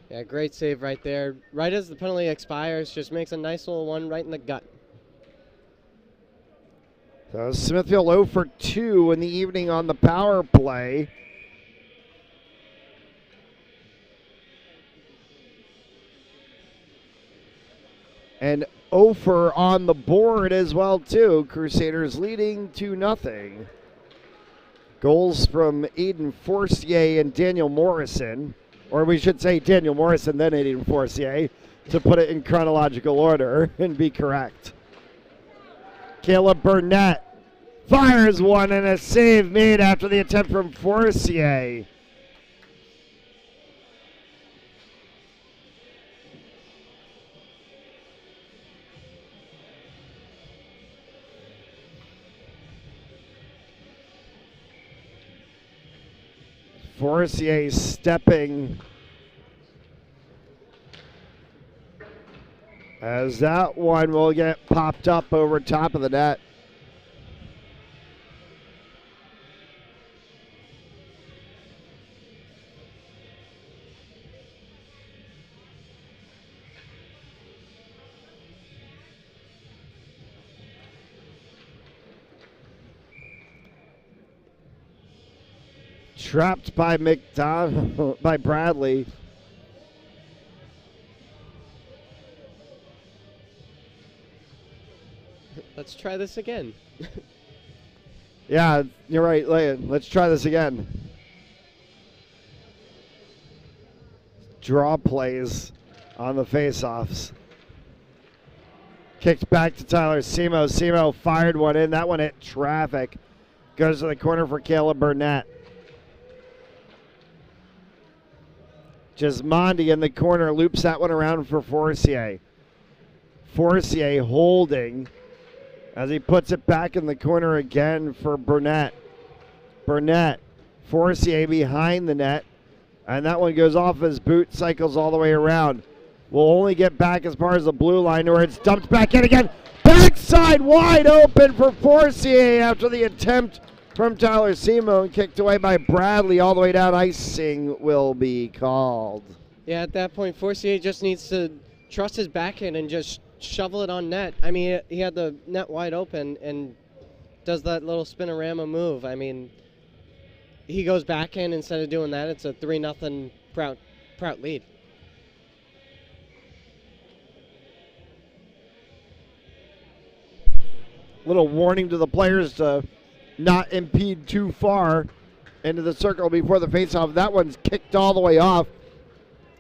Yeah, great save right there. Right as the penalty expires, just makes a nice little one right in the gut. So Smithfield 0 for 2 in the evening on the power play. And 0 for on the board as well, too. Crusaders leading 2-0. Goals from Aiden Forcier and Daniel Morrison. Or we should say Daniel Morrison, then Aiden Forcier, to put it in chronological order and be correct. Caleb Burnett fires one, and a save made after the attempt from Forcier. Forcier stepping as that one will get popped up over top of the net. Trapped by by Bradley. Let's try this again. Yeah, you're right, Leon. Let's try this again. Draw plays on the faceoffs. Kicked back to Tyler Simo. Simo fired one in. That one hit traffic. Goes to the corner for Caleb Burnett. Gismondi in the corner loops that one around for Forcier. Forcier holding as he puts it back in the corner again for Burnett. Burnett, Forcier behind the net, and that one goes off his boot, cycles all the way around. Will only get back as far as the blue line where it's dumped back in again. Backside wide open for Forcier after the attempt from Tyler Simone, kicked away by Bradley all the way down. Icing will be called. Yeah, at that point, Forcier just needs to trust his backhand and just shovel it on net. I mean, he had the net wide open and does that little spinorama move. I mean, he goes backhand instead of doing that. It's a 3-0 Prout lead. Little warning to the players to not impede too far into the circle before the faceoff. That one's kicked all the way off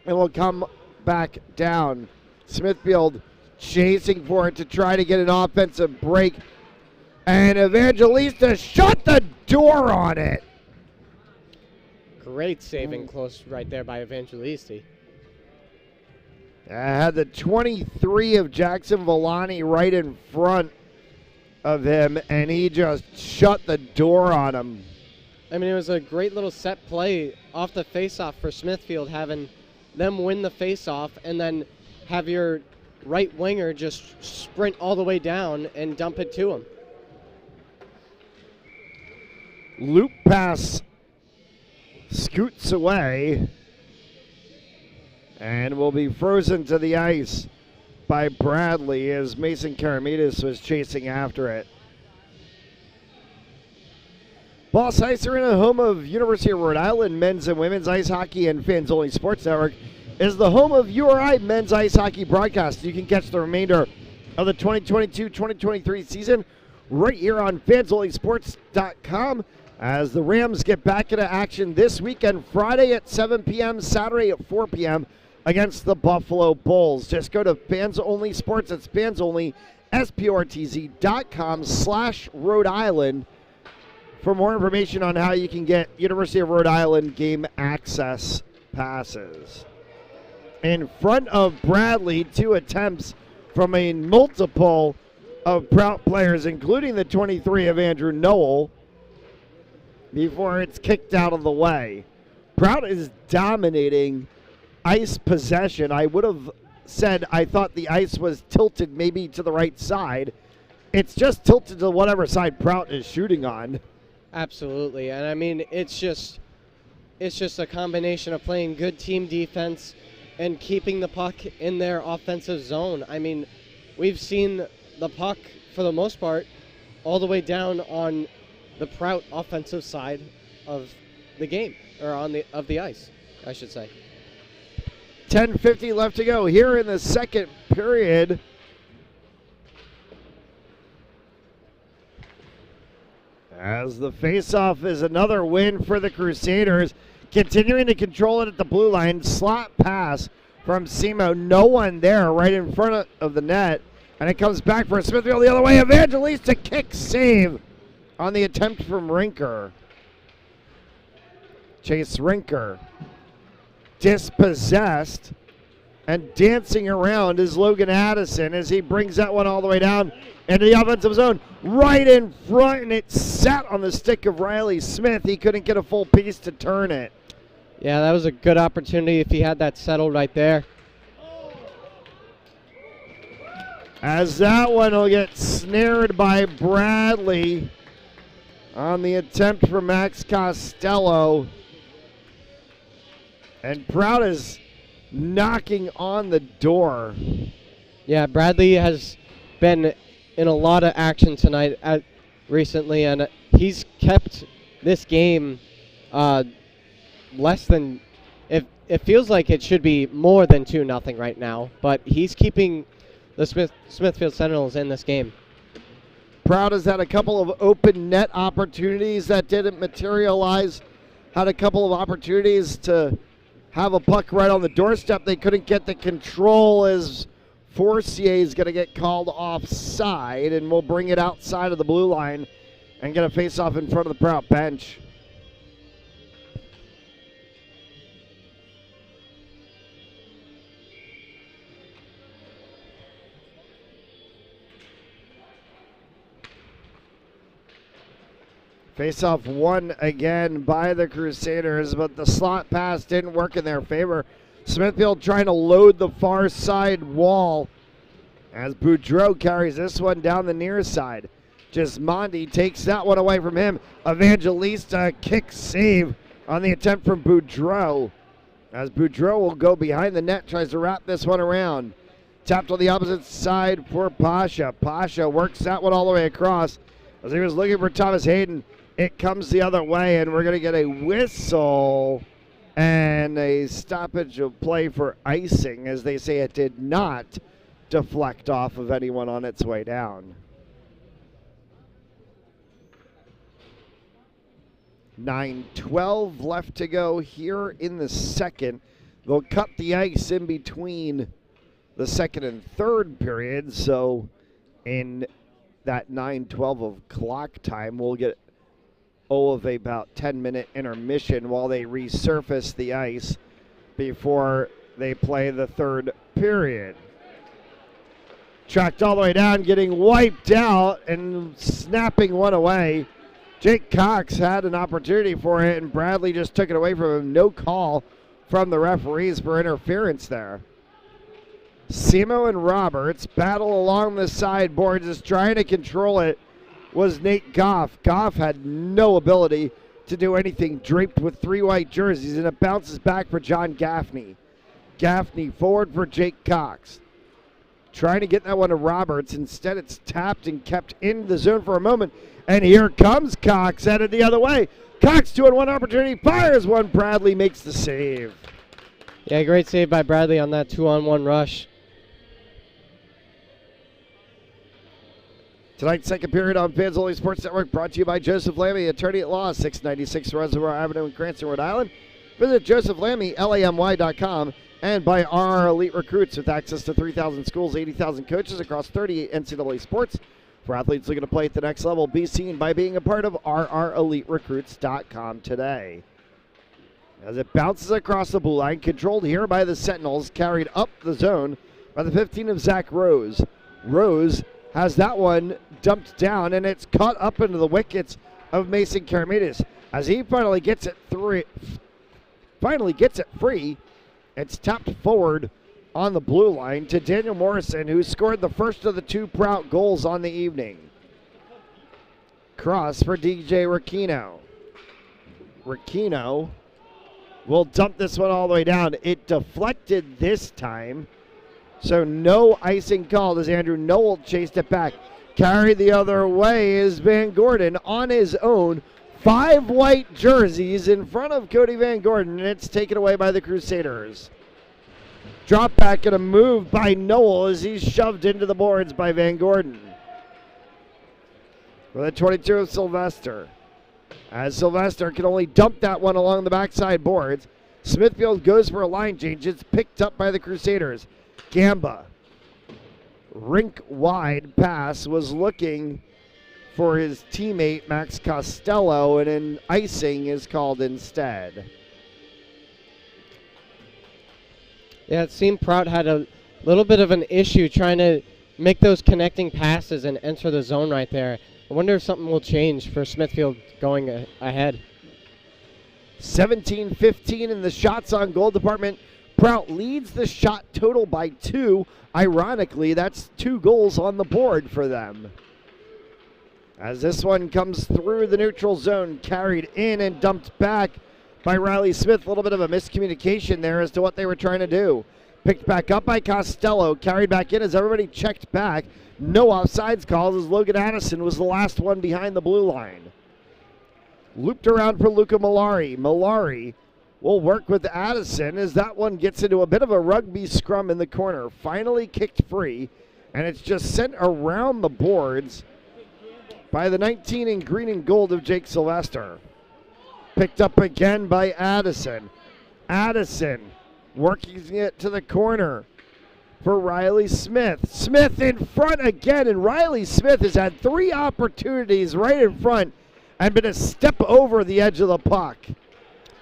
and will come back down. Smithfield chasing for it to try to get an offensive break, and Evangelista shut the door on it. Great saving close right there by Evangelisti. Had the 23 of Jackson Villani right in front of him, and he just shut the door on him. I mean, it was a great little set play off the faceoff for Smithfield, having them win the faceoff and then have your right winger just sprint all the way down and dump it to him. Loop pass scoots away and will be frozen to the ice by Bradley as Mason Karamidas was chasing after it. Boss Ice Arena, home of University of Rhode Island men's and women's ice hockey and Fans Only Sports Network, is the home of URI men's ice hockey broadcast. You can catch the remainder of the 2022-2023 season right here on fansonlysports.com as the Rams get back into action this weekend, Friday at 7 p.m., Saturday at 4 p.m. against the Buffalo Bulls. Just go to Fans Only Sports. It's fansonly, sportz.com/Rhode Island for more information on how you can get University of Rhode Island game access passes. In front of Bradley, 2 attempts from a multiple of Prout players, including the 23 of Andrew Noel, before it's kicked out of the way. Prout is dominating ice possession. I would have said I thought the ice was tilted maybe to the right side. It's just tilted to whatever side Prout is shooting on. Absolutely, and I mean it's just a combination of playing good team defense and keeping the puck in their offensive zone. I mean, we've seen the puck for the most part all the way down on the Prout offensive side of the game, or of the ice, I should say. 10:50 left to go here in the second period. As the faceoff is another win for the Crusaders, continuing to control it at the blue line. Slot pass from Simo. No one there right in front of the net. And it comes back for Smithfield the other way. Evangelista kick save on the attempt from Rinker. Chase Rinker dispossessed, and dancing around is Logan Addison as he brings that one all the way down into the offensive zone, right in front, and it sat on the stick of Riley Smith. He couldn't get a full piece to turn it. Yeah, that was a good opportunity if he had that settled right there. As that one will get snared by Bradley on the attempt for Max Costello. And Prout is knocking on the door. Yeah, Bradley has been in a lot of action tonight recently, and he's kept this game less than, it feels like it should be more than 2-0 right now, but he's keeping the Smithfield Sentinels in this game. Prout has had a couple of open net opportunities that didn't materialize. Had a couple of opportunities to have a puck right on the doorstep. They couldn't get the control as Forcier is going to get called offside, and we'll bring it outside of the blue line and get a face-off in front of the Prout bench. Face-off won again by the Crusaders, but the slot pass didn't work in their favor. Smithfield trying to load the far side wall as Boudreau carries this one down the near side. Gismondi takes that one away from him. Evangelista kick save on the attempt from Boudreau, as Boudreau will go behind the net, tries to wrap this one around. Tapped on the opposite side for Pasha. Pasha works that one all the way across as he was looking for Thomas Hayden. It comes the other way, and we're going to get a whistle and a stoppage of play for icing, as they say it did not deflect off of anyone on its way down. 9:12 left to go here in the second. They'll cut the ice in between the second and third period, so in that 9:12 of clock time, we'll get of about 10-minute intermission while they resurface the ice before they play the third period. Tracked all the way down, getting wiped out and snapping one away. Jake Cox had an opportunity for it, and Bradley just took it away from him. No call from the referees for interference there. Simo and Roberts battle along the sideboards, is trying to control it. Was Nate Goff. Goff had no ability to do anything, draped with 3 white jerseys, and it bounces back for John Gaffney. Gaffney forward for Jake Cox. Trying to get that one to Roberts. Instead, it's tapped and kept in the zone for a moment. And here comes Cox, headed the other way. Cox 2-on-1 opportunity, fires one. Bradley makes the save. Yeah, great save by Bradley on that 2-on-1 rush. Tonight's second period on Fans Only Sports Network brought to you by Joseph Lammy, attorney at law, 696 Reservoir Avenue in Cranston, Rhode Island. Visit josephlammy.com and by RR Elite Recruits with access to 3,000 schools, 80,000 coaches across 38 NCAA sports. For athletes looking to play at the next level, be seen by being a part of rreliterecruits.com today. As it bounces across the blue line, controlled here by the Sentinels, carried up the zone by the 15 of Zach Rose. Rose has that one dumped down, and it's caught up into the wickets of Mason Karamides. As he finally gets it free, it's tapped forward on the blue line to Daniel Morrison, who scored the first of the 2 Prout goals on the evening. Cross for DJ Ricchino. Ricchino will dump this one all the way down. It deflected this time, so no icing called as Andrew Noel chased it back. Carried the other way is Van Gordon on his own. 5 white jerseys in front of Cody Van Gordon, and it's taken away by the Crusaders. Drop back and a move by Noel as he's shoved into the boards by Van Gordon. For the 22 of Sylvester. As Sylvester can only dump that one along the backside boards, Smithfield goes for a line change. It's picked up by the Crusaders. Gamba. Rink wide pass was looking for his teammate Max Costello, and an icing is called instead. Yeah, it seemed Prout had a little bit of an issue trying to make those connecting passes and enter the zone right there. I wonder if something will change for Smithfield going ahead. 17-15 in the shots on goal department. Prout leads the shot total by 2. Ironically, that's 2 goals on the board for them. As this one comes through the neutral zone, carried in and dumped back by Riley Smith. A little bit of a miscommunication there as to what they were trying to do. Picked back up by Costello, carried back in as everybody checked back. No offsides calls as Logan Addison was the last one behind the blue line. Looped around for Luca Malari. Malari will work with Addison as that one gets into a bit of a rugby scrum in the corner. Finally kicked free, and it's just sent around the boards by the 19 in green and gold of Jake Sylvester. Picked up again by Addison. Addison working it to the corner for Riley Smith. Smith in front again, and Riley Smith has had 3 opportunities right in front and been a step over the edge of the puck.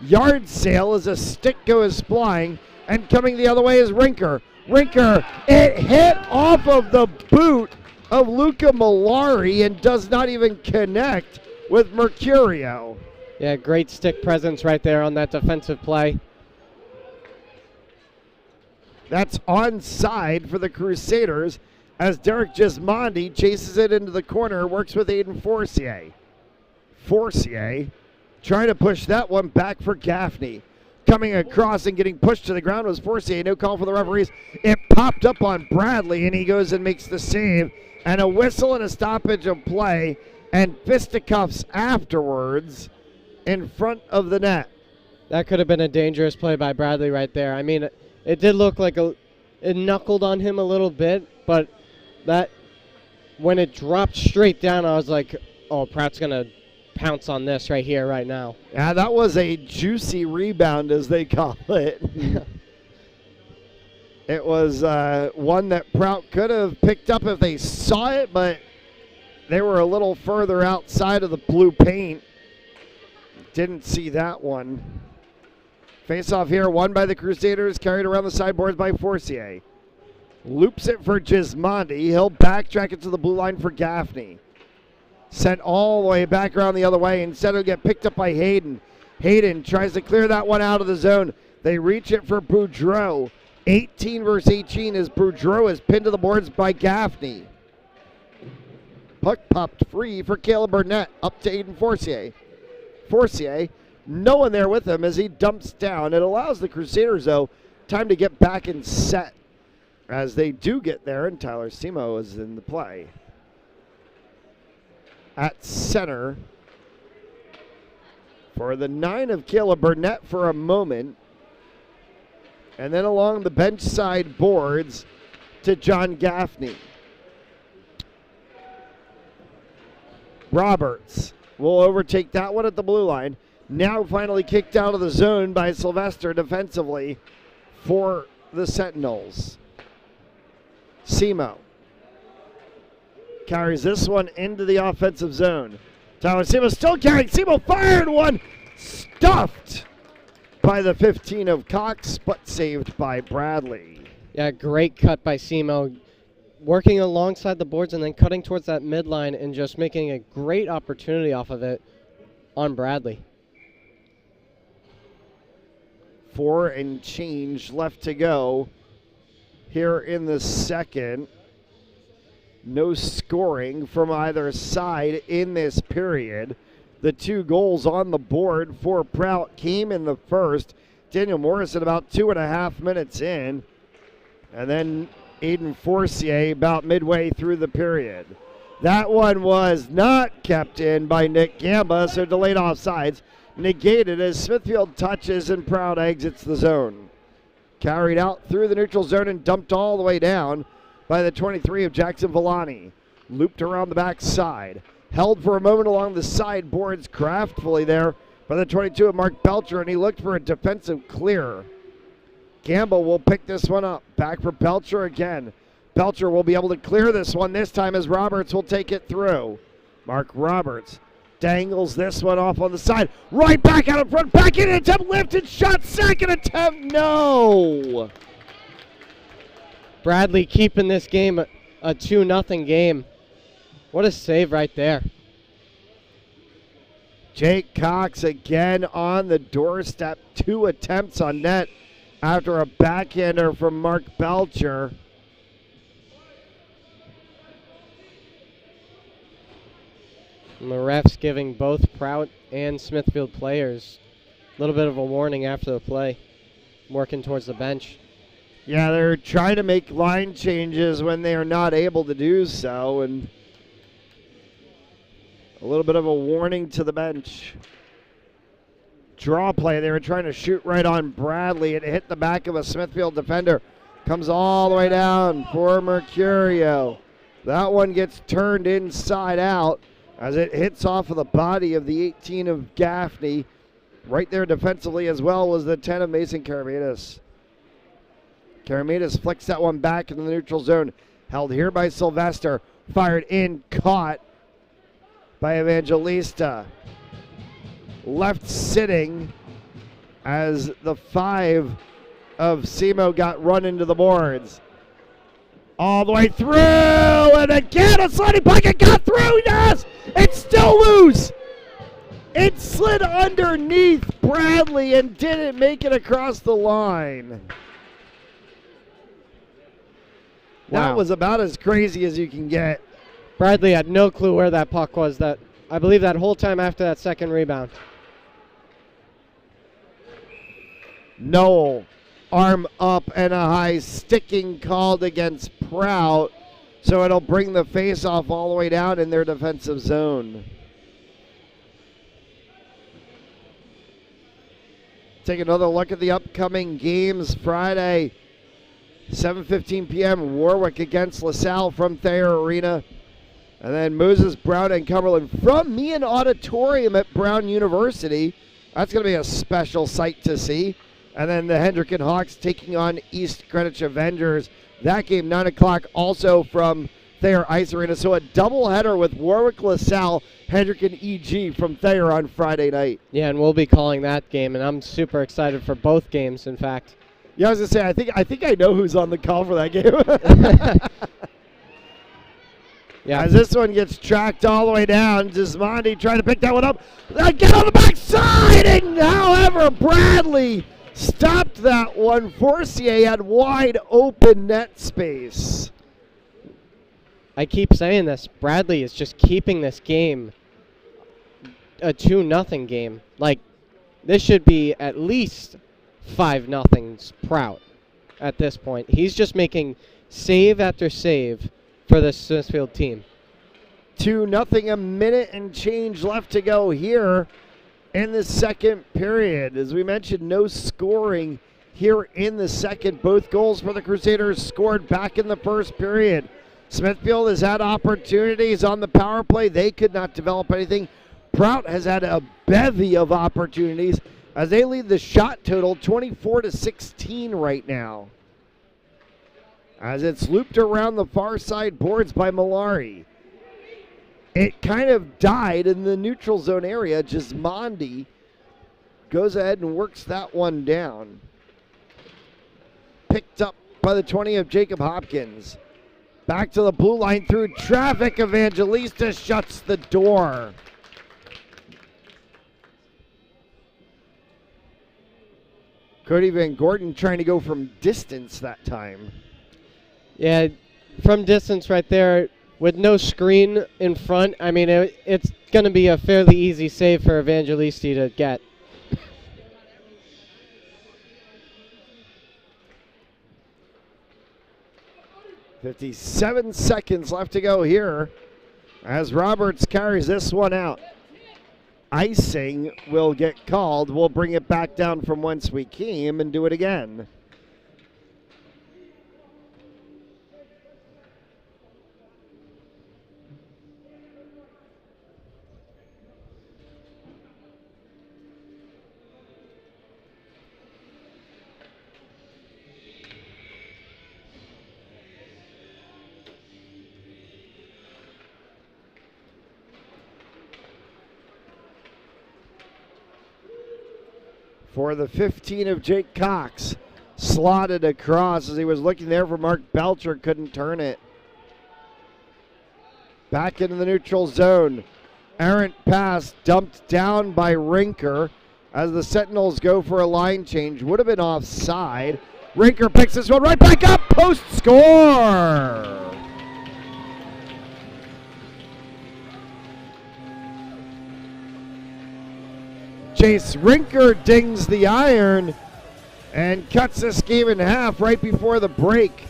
Yard sale as a stick goes flying, and coming the other way is Rinker. Rinker, it hit off of the boot of Luca Malari and does not even connect with Mercurio. Yeah, great stick presence right there on that defensive play. That's onside for the Crusaders as Derek Gismondi chases it into the corner, works with Aiden Forcier. Forcier trying to push that one back for Gaffney. Coming across and getting pushed to the ground was Forcier. No call for the referees. It popped up on Bradley, and he goes and makes the save. And a whistle and a stoppage of play and fisticuffs afterwards in front of the net. That could have been a dangerous play by Bradley right there. I mean, it did look like it knuckled on him a little bit, but that when it dropped straight down, I was like, oh, Prout's going to pounce on this right here, right now. Yeah, that was a juicy rebound, as they call it. It was one that Prout could have picked up if they saw it, but they were a little further outside of the blue paint. Didn't see that one. Face-off here, won by the Crusaders, carried around the sideboards by Forcier. Loops it for Gismondi. He'll backtrack it to the blue line for Gaffney. Sent all the way back around the other way. Instead, it'll get picked up by Hayden. Hayden tries to clear that one out of the zone. They reach it for Boudreau. 18 versus 18 as Boudreau is pinned to the boards by Gaffney. Puck popped free for Caleb Burnett. Up to Aiden Forcier. Forcier. No one there with him as he dumps down. It allows the Crusaders, though, time to get back and set as they do get there, and Tyler Simo is in the play. At center for the 9 of Caleb Burnett for a moment. And then along the bench side boards to John Gaffney. Roberts will overtake that one at the blue line. Now finally kicked out of the zone by Sylvester defensively for the Sentinels. Simo carries this one into the offensive zone. Tyler Simo still carrying. Simo fired one. Stuffed by the 15 of Cox, but saved by Bradley. Yeah, great cut by Simo. Working alongside the boards and then cutting towards that midline and just making a great opportunity off of it on Bradley. 4 and change left to go here in the second. No scoring from either side in this period. The 2 goals on the board for Prout came in the first. Daniel Morrison about 2.5 minutes in. And then Aiden Forcier about midway through the period. That one was not kept in by Nick Gamba, so delayed offsides. Negated as Smithfield touches and Prout exits the zone. Carried out through the neutral zone and dumped all the way down by the 23 of Jackson Villani. Looped around the back side. Held for a moment along the side boards craftfully there by the 22 of Mark Belcher, and he looked for a defensive clear. Gamble will pick this one up. Back for Belcher again. Belcher will be able to clear this one this time as Roberts will take it through. Mark Roberts dangles this one off on the side. Right back out in front. Back in attempt. Lifted shot. Second attempt. No. Bradley keeping this game a 2-0 game. What a save right there. Jake Cox again on the doorstep. 2 attempts on net after a backhander from Mark Belcher. And the refs giving both Prout and Smithfield players a little bit of a warning after the play, working towards the bench. Yeah, they're trying to make line changes when they are not able to do so, and a little bit of a warning to the bench. Draw play, they were trying to shoot right on Bradley. It hit the back of a Smithfield defender. Comes all the way down for Mercurio. That one gets turned inside out as it hits off of the body of the 18 of Gaffney. Right there defensively as well was the 10 of Mason Karamedas. Karamedas flicks that one back into the neutral zone. Held here by Sylvester. Fired in, caught by Evangelista. Left sitting as the 5 of Simo got run into the boards. All the way through, and again a sliding pocket got through, yes! It's still loose! It slid underneath Bradley and didn't make it across the line. Wow. That was about as crazy as you can get. Bradley had no clue where that puck was. That I believe that whole time after that second rebound. Noel, arm up and a high sticking called against Prout, so it'll bring the face-off all the way down in their defensive zone. Take another look at the upcoming games. Friday, 7:15 p.m., Warwick against LaSalle from Thayer Arena. And then Moses, Brown, and Cumberland from Meehan Auditorium at Brown University. That's going to be a special sight to see. And then the Hendricken Hawks taking on East Greenwich Avengers. That game, 9 o'clock, also from Thayer Ice Arena. So a doubleheader with Warwick, LaSalle, Hendricken, EG from Thayer on Friday night. Yeah, and we'll be calling that game, and I'm super excited for both games, in fact. Yeah, I was going to say, I think I know who's on the call for that game. Yeah. As this one gets tracked all the way down, Gismondi trying to pick that one up. Get on the backside, and however, Bradley stopped that one. Forcier had wide open net space. I keep saying this. Bradley is just keeping this game a 2-0 game. Like, this should be at least 5-0 Prout at this point. He's just making save after save for the Smithfield team. 2-0, a minute and change left to go here in the second period. As we mentioned, no scoring here in the second. Both goals for the Crusaders scored back in the first period. Smithfield has had opportunities on the power play. They could not develop anything. Prout has had a bevy of opportunities as they lead the shot total 24-16 right now. As it's looped around the far side boards by Malari. It kind of died in the neutral zone area. Gismondi goes ahead and works that one down. Picked up by the 20 of Jacob Hopkins. Back to the blue line through traffic. Evangelista shuts the door. Cody Van Gordon trying to go from distance that time. Yeah, from distance right there with no screen in front. I mean, it's going to be a fairly easy save for Evangelisti to get. .57 seconds left to go here as Roberts carries this one out. Icing will get called. We'll bring it back down from whence we came and do it again. For the 15 of Jake Cox, slotted across as he was looking there for Mark Belcher, couldn't turn it. Back into the neutral zone. Errant pass dumped down by Rinker as the Sentinels go for a line change. Would have been offside. Rinker picks this one right back up. Post score. Chase Rinker dings the iron and cuts this game in half right before the break.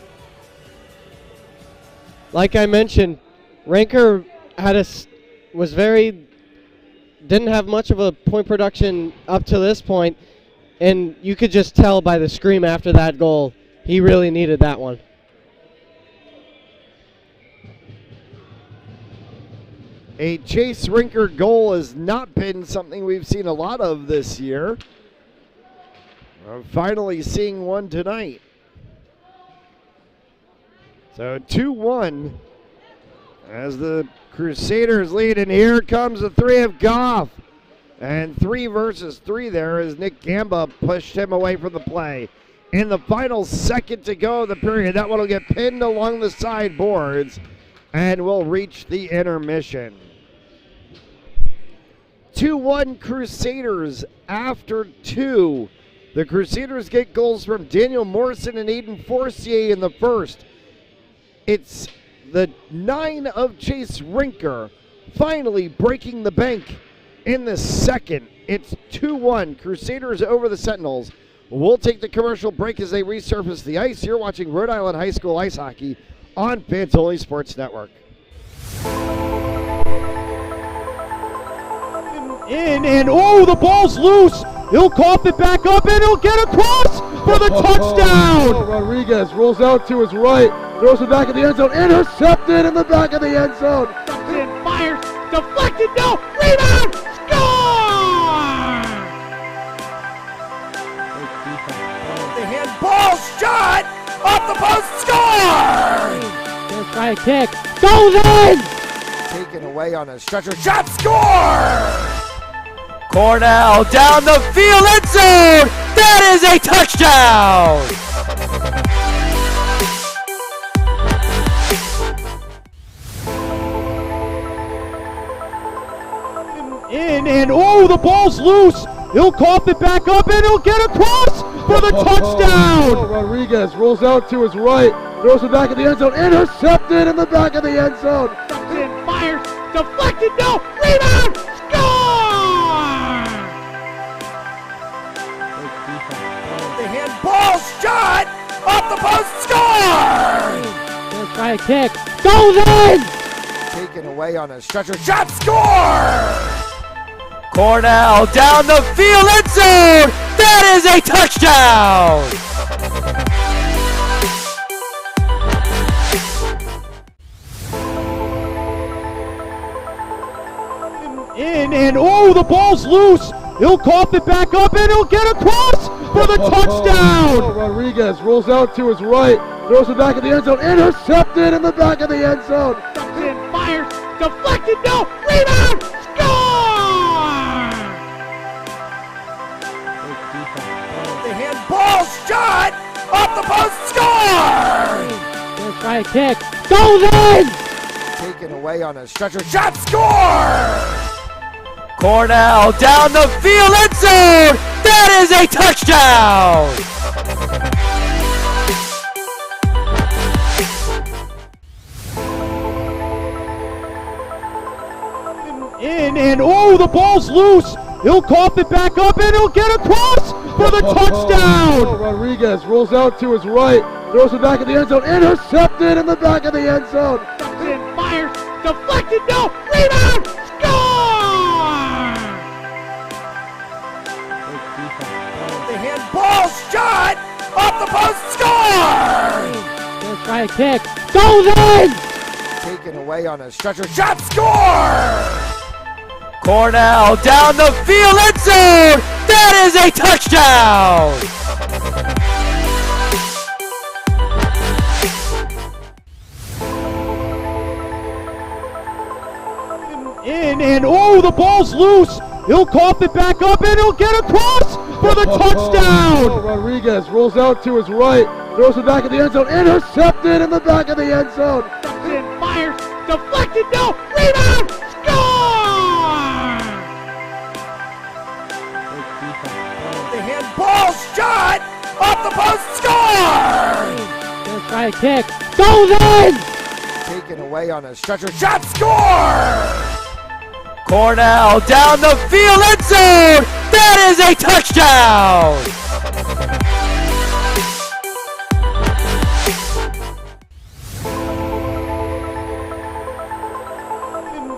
Like I mentioned, Rinker didn't have much of a point production up to this point, and you could just tell by the scream after that goal, he really needed that one. A Chase Rinker goal has not been something we've seen a lot of this year. I'm finally seeing one tonight. So 2-1 as the Crusaders lead, and here comes the 3 of Goff. And 3 versus 3 there as Nick Gamba pushed him away from the play. In the final second to go of the period, that one will get pinned along the sideboards and will reach the intermission. 2-1 Crusaders after 2. The Crusaders get goals from Daniel Morrison and Aiden Forcier in the first. It's the 9 of Chase Rinker finally breaking the bank in the second. It's 2-1 Crusaders over the Sentinels. We'll take the commercial break as they resurface the ice. You're watching Rhode Island High School Ice Hockey on Fans Sports Network. In, and oh, the ball's loose. He'll cough it back up, and he'll get across for the touchdown. Rodriguez rolls out to his right, throws it back in the end zone, intercepted in the back of the end zone. And fires, deflected, no, rebound, score! The handball shot off the post, score! Gonna try a kick, goes in! Taken away on a stretcher, shot, score! Cornell down the field, end zone! That is a touchdown! In, and oh, the ball's loose. He'll cough it back up, and he'll get across for the touchdown. Rodriguez rolls out to his right, throws it back in the end zone, intercepted in the back of the end zone. And fires, deflected, no, rebound, score! Try a kick. Goes in! Taken away on a stretcher. Shot score! Cornell down the field, end zone! That is a touchdown! In and oh, the ball's loose. He'll cough it back up and he'll get across for the touchdown. Rodriguez rolls out to his right, throws it back in the end zone, intercepted in the back of the end zone. And fires, deflected, no, rebound, score! The handball shot off the post, score! Gonna try a kick, goes in! Taken away on a stretcher, shot score! Cornell down the field, end zone! That is a touchdown! In and oh, the ball's loose. He'll cough it back up and he'll get across for the touchdown. Rodriguez rolls out to his right, throws it back in the end zone, intercepted in the back of the end zone. And fires, deflected, no, rebound, score! The handball shot off the post, score! Gonna try a kick, goes in! Taken away on a stretcher, shot score! Cornell down the field, end zone! That is a touchdown! In and oh, the ball's loose. He'll cough it back up and he'll get across for the touchdown. Rodriguez rolls out to his right, throws it back in the end zone, intercepted in the back of the end zone. And fires, deflected, no, rebound, score! The handball shot off the post, score! Gonna try a kick, goes in! Taken away on a stretcher, shot score! Cornell down the field, end zone! That is a touchdown!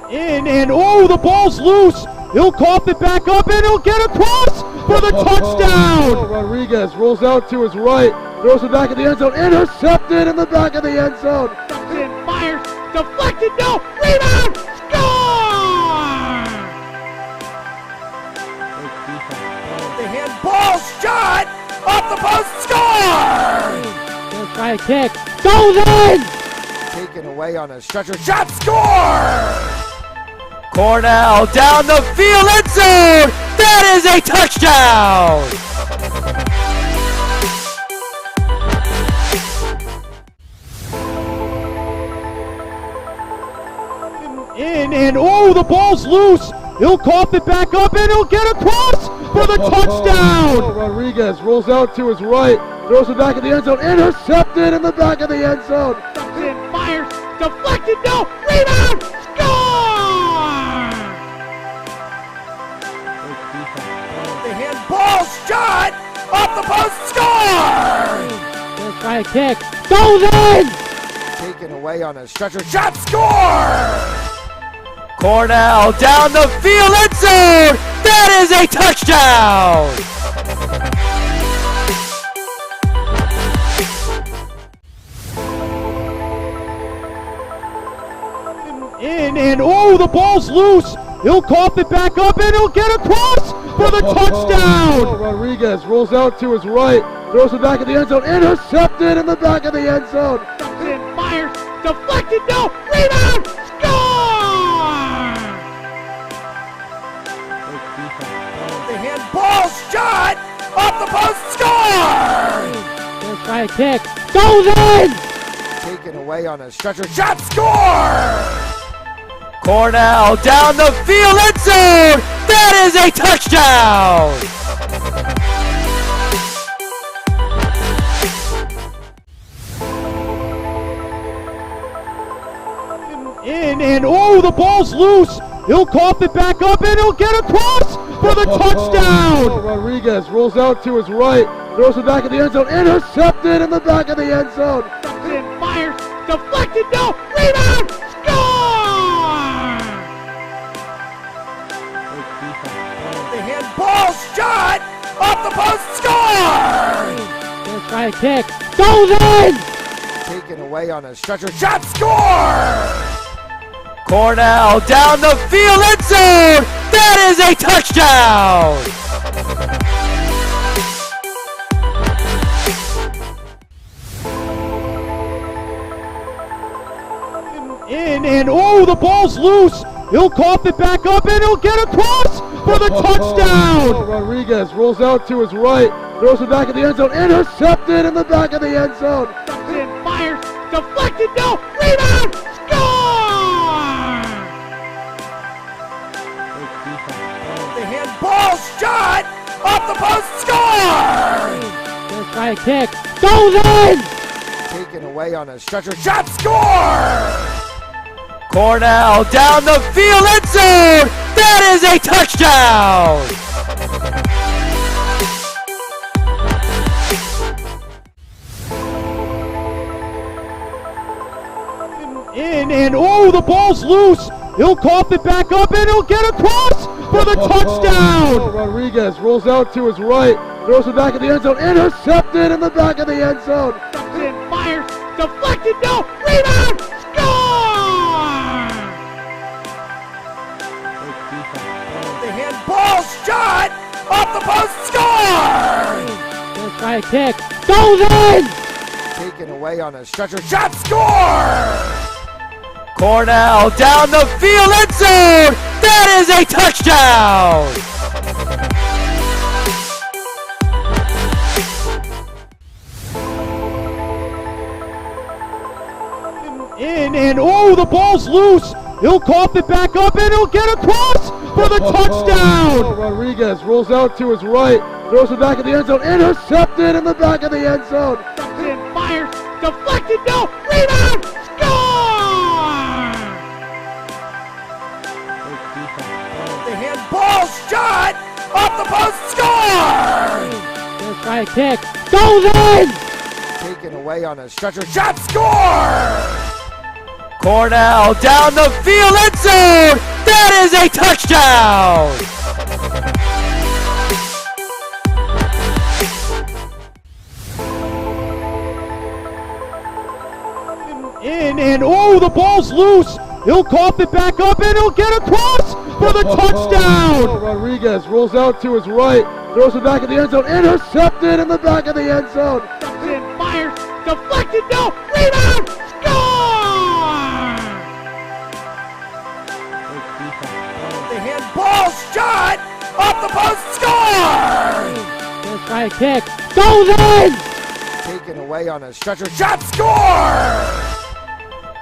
In and oh, the ball's loose. He'll cough it back up and he'll get across for the touchdown. Rodriguez rolls out to his right, throws it back in the end zone, intercepted in the back of the end zone. And fires, deflected, no, rebound, score! The handball shot off the post, score! Gonna try a kick, goes in! Taken away on a stretcher, shot score! Cornell down the field, end zone! That is a touchdown! In and oh, the ball's loose. He'll cough it back up and he'll get across for the touchdown. Rodriguez rolls out to his right, throws it back in the end zone, intercepted in the back of the end zone. And fires, deflected, no, rebound, score! The handball shot off the post, score! Gonna try a kick, goes in! Taken away on a stretcher, shot score! Cornell down the field, end zone! That is a touchdown! In and oh, the ball's loose. He'll cough it back up and he'll get across for the touchdown. Rodriguez rolls out to his right, throws it back in the end zone, intercepted in the back of the end zone. And fires, deflected, no, rebound, score! The handball shot off the post, score! Gonna try a kick, goes in! Taken away on a stretcher, shot score! Cornell down the field, end zone! That is a touchdown! In and oh, the ball's loose. He'll cough it back up and he'll get across for the touchdown. Rodriguez rolls out to his right, throws it back in the end zone, intercepted in the back of the end zone. And fires, deflected, no, rebound, score! The handball shot off the post, score! Gonna try a kick, goes in! Taken away on a stretcher, shot, score! Cornell down the field, end zone! That is a touchdown! In and oh, the ball's loose. He'll cough it back up and he'll get across for the touchdown. Rodriguez rolls out to his right, throws it back in the end zone, intercepted in the back of the end zone. And fires, deflected, no, rebound, score! The handball shot off the post, score! Gonna try a kick, goes in! Taken away on a stretcher, shot, score! Cornell down the field, end zone! That is a touchdown! In and oh, the ball's loose. He'll cough it back up and he'll get across for the touchdown. Rodriguez rolls out to his right, throws it back in the end zone, intercepted in the back of the end zone. And fires, deflected, no, rebound, score! The handball shot off the post, score! Gonna try a kick, goes in! Taken away on a stretcher, shot, score! Cornell down the field, end zone! That is a touchdown! In and oh, the ball's loose. He'll cough it back up and he'll get across for the touchdown. Rodriguez rolls out to his right, throws it back in the end zone, intercepted in the back of the end zone. And fires, deflected, no, rebound, score! The handball shot off the post, score! Gonna try a kick, goes in! Taken away on a stretcher, shot, score! Cornell down the field, end zone! That is a touchdown! In and oh, the ball's loose. He'll cough it back up and he'll get across for the touchdown. Rodriguez rolls out to his right, throws it back in the end zone, intercepted in the back of the end zone. And fires, deflected, no, rebound, score! The handball shot off the post, score! Gonna try a kick, goes in! Taken away on a stretcher, shot, score!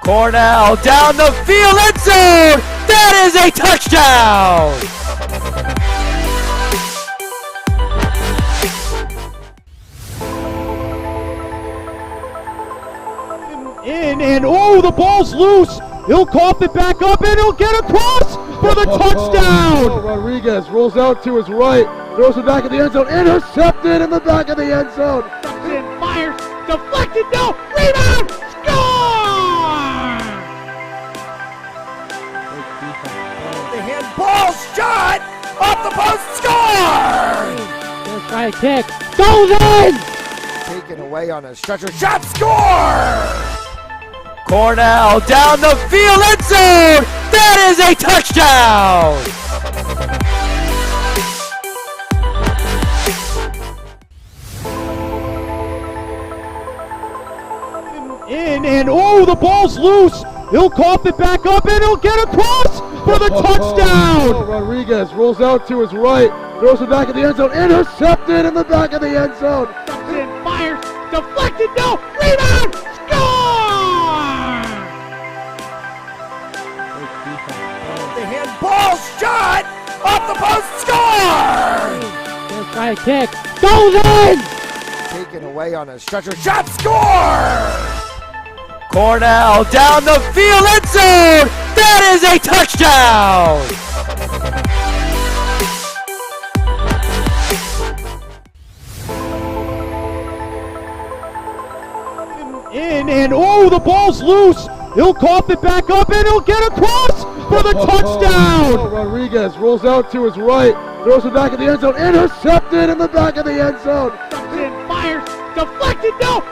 Cornell down the field, end zone! That is a touchdown! In and oh, the ball's loose. He'll cough it back up and he'll get across for the touchdown. Rodriguez rolls out to his right, throws it back in the end zone, intercepted in the back of the end zone. And fires, deflected, no, rebound, score! The handball shot off the post, score! Gonna try a kick, goes in! Taken away on a stretcher, shot, score! Cornell down the field, end zone! That is a touchdown! In and oh, the ball's loose. He'll cough it back up and he'll get across for the touchdown. Rodriguez rolls out to his right, throws it back in the end zone, intercepted in the back of the end zone. And fires, deflected, no, rebound, score! The handball shot off the post, score! Gonna try a kick, goes in! Taken away on a stretcher, shot, score! Cornell down the field, end zone! That is a touchdown! In and oh, the ball's loose. He'll cough it back up, and he'll get across for the touchdown. Rodriguez rolls out to his right, throws it back in the end zone, intercepted in the back of the end zone. Comes in, fires, deflected, no.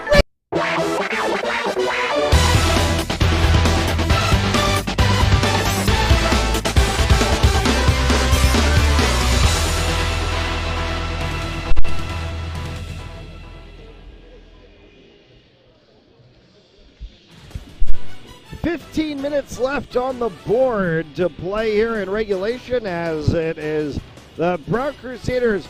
15 minutes left on the board to play here in regulation, as it is the Prout Crusaders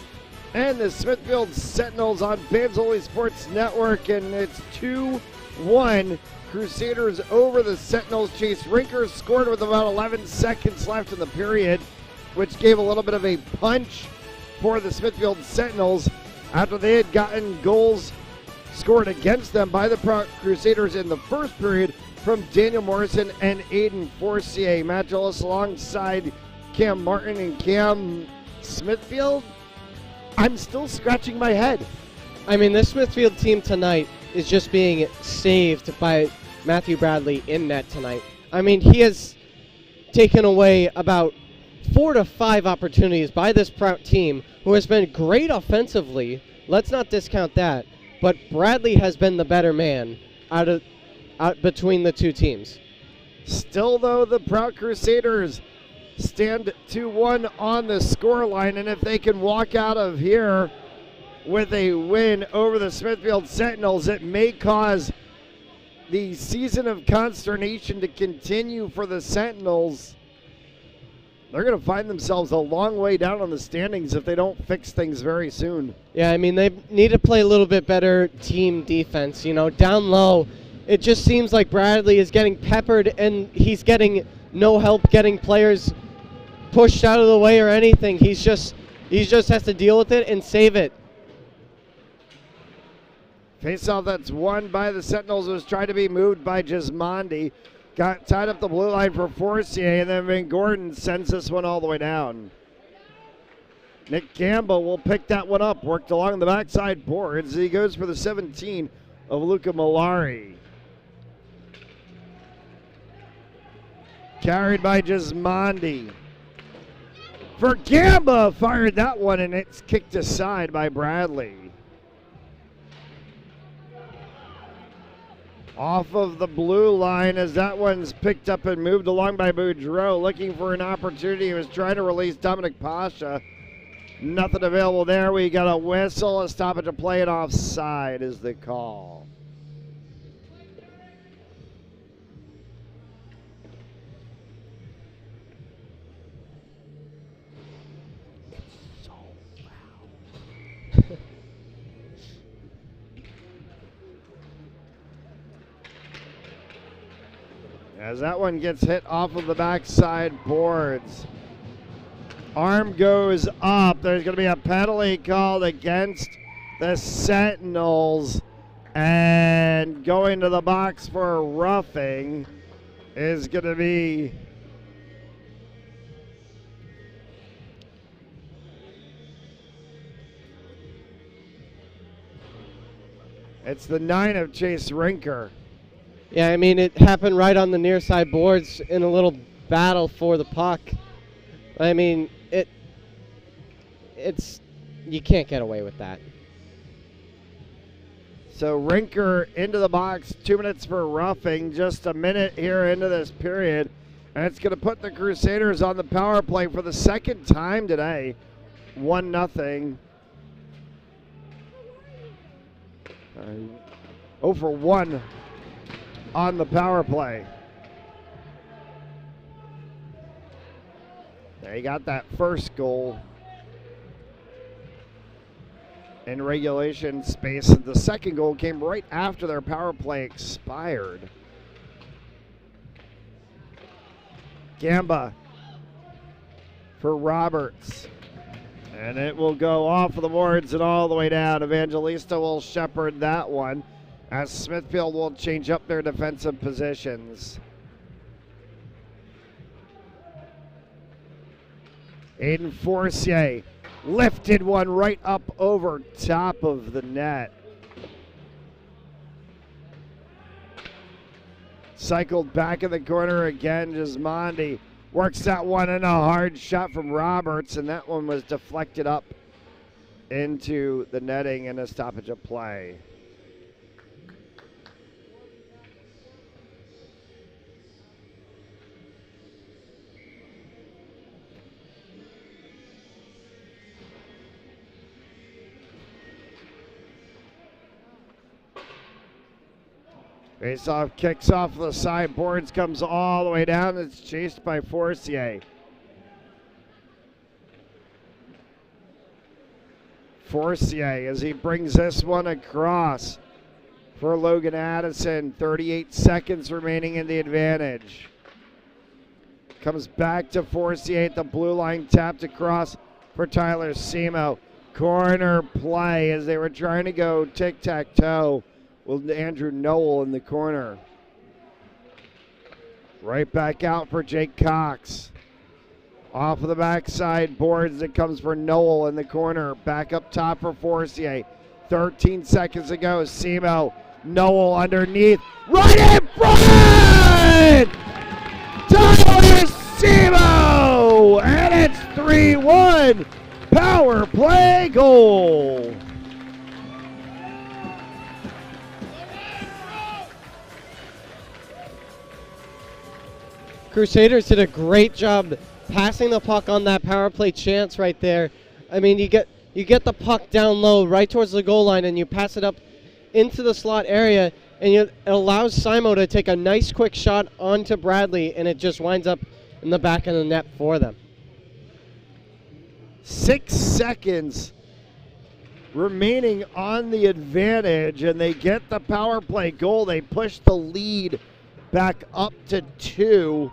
and the Smithfield Sentinels on Banzoli Sports Network, and it's 2-1. Crusaders over the Sentinels. Chase Rinker scored with about 11 seconds left in the period, which gave a little bit of a punch for the Smithfield Sentinels after they had gotten goals scored against them by the Prout Crusaders in the first period from Daniel Morrison and Aiden Forcier. Matt Gillis alongside Cam Martin and Cam Smithfield. I'm still scratching my head. I mean, this Smithfield team tonight is just being saved by Matthew Bradley in net tonight. I mean, he has taken away about 4 to 5 opportunities by this Prout team, who has been great offensively. Let's not discount that. But Bradley has been the better man out between the two teams. Still, though, the Prout Crusaders stand 2-1 on the scoreline, and if they can walk out of here with a win over the Smithfield Sentinels, it may cause the season of consternation to continue for the Sentinels. They're going to find themselves a long way down on the standings if they don't fix things very soon. Yeah, I mean, they need to play a little bit better team defense. You know, down low, it just seems like Bradley is getting peppered and he's getting no help getting players pushed out of the way or anything. He just has to deal with it and save it. Faceoff that's won by the Sentinels was trying to be moved by Gismondi. Got tied up the blue line for Forcier, and then Van Gordon sends this one all the way down. Nick Campbell will pick that one up. Worked along the backside boards. He goes for the 17 of Luca Malari. Carried by Gismondi. For Gamba, fired that one, and it's kicked aside by Bradley. Off of the blue line as that one's picked up and moved along by Boudreau, looking for an opportunity. He was trying to release Dominic Pasha. Nothing available there. We got a whistle, a stoppage of play, and offside is the call. As that one gets hit off of the backside boards. Arm goes up. There's going to be a penalty called against the Sentinels. And going to the box for roughing is going to be it's the 9 of Chase Rinker. Yeah, I mean, it happened right on the near side boards in a little battle for the puck. I mean, it's you can't get away with that. So Rinker into the box, 2 minutes for roughing, just a minute here into this period. And it's going to put the Crusaders on the power play for the second time today. 1-0. 0 for 1 on the power play. They got that first goal in regulation space. The second goal came right after their power play expired. Gamba for Roberts. And it will go off of the boards and all the way down. Evangelista will shepherd that one, as Smithfield will change up their defensive positions. Aiden Forcier lifted one right up over top of the net. Cycled back in the corner again. Gismondi works that one in a hard shot from Roberts, and that one was deflected up into the netting and a stoppage of play. Face-off kicks off the sideboards, comes all the way down. It's chased by Forcier. Forcier as he brings this one across for Logan Addison. 38 seconds remaining in the advantage. Comes back to Forcier at the blue line, tapped across for Tyler Semo. Corner play as they were trying to go tic-tac-toe with Andrew Noel in the corner. Right back out for Jake Cox. Off of the backside boards, it comes for Noel in the corner. Back up top for Forcier. 13 seconds to go. Semo, Noel underneath. Right in front! Tyler Semo! And it's 3-1. Power play goal. Crusaders did a great job passing the puck on that power play chance right there. I mean, you get the puck down low right towards the goal line, and you pass it up into the slot area, and it allows Simo to take a nice quick shot onto Bradley, and it just winds up in the back of the net for them. 6 seconds remaining on the advantage, and they get the power play goal. They push the lead back up to 2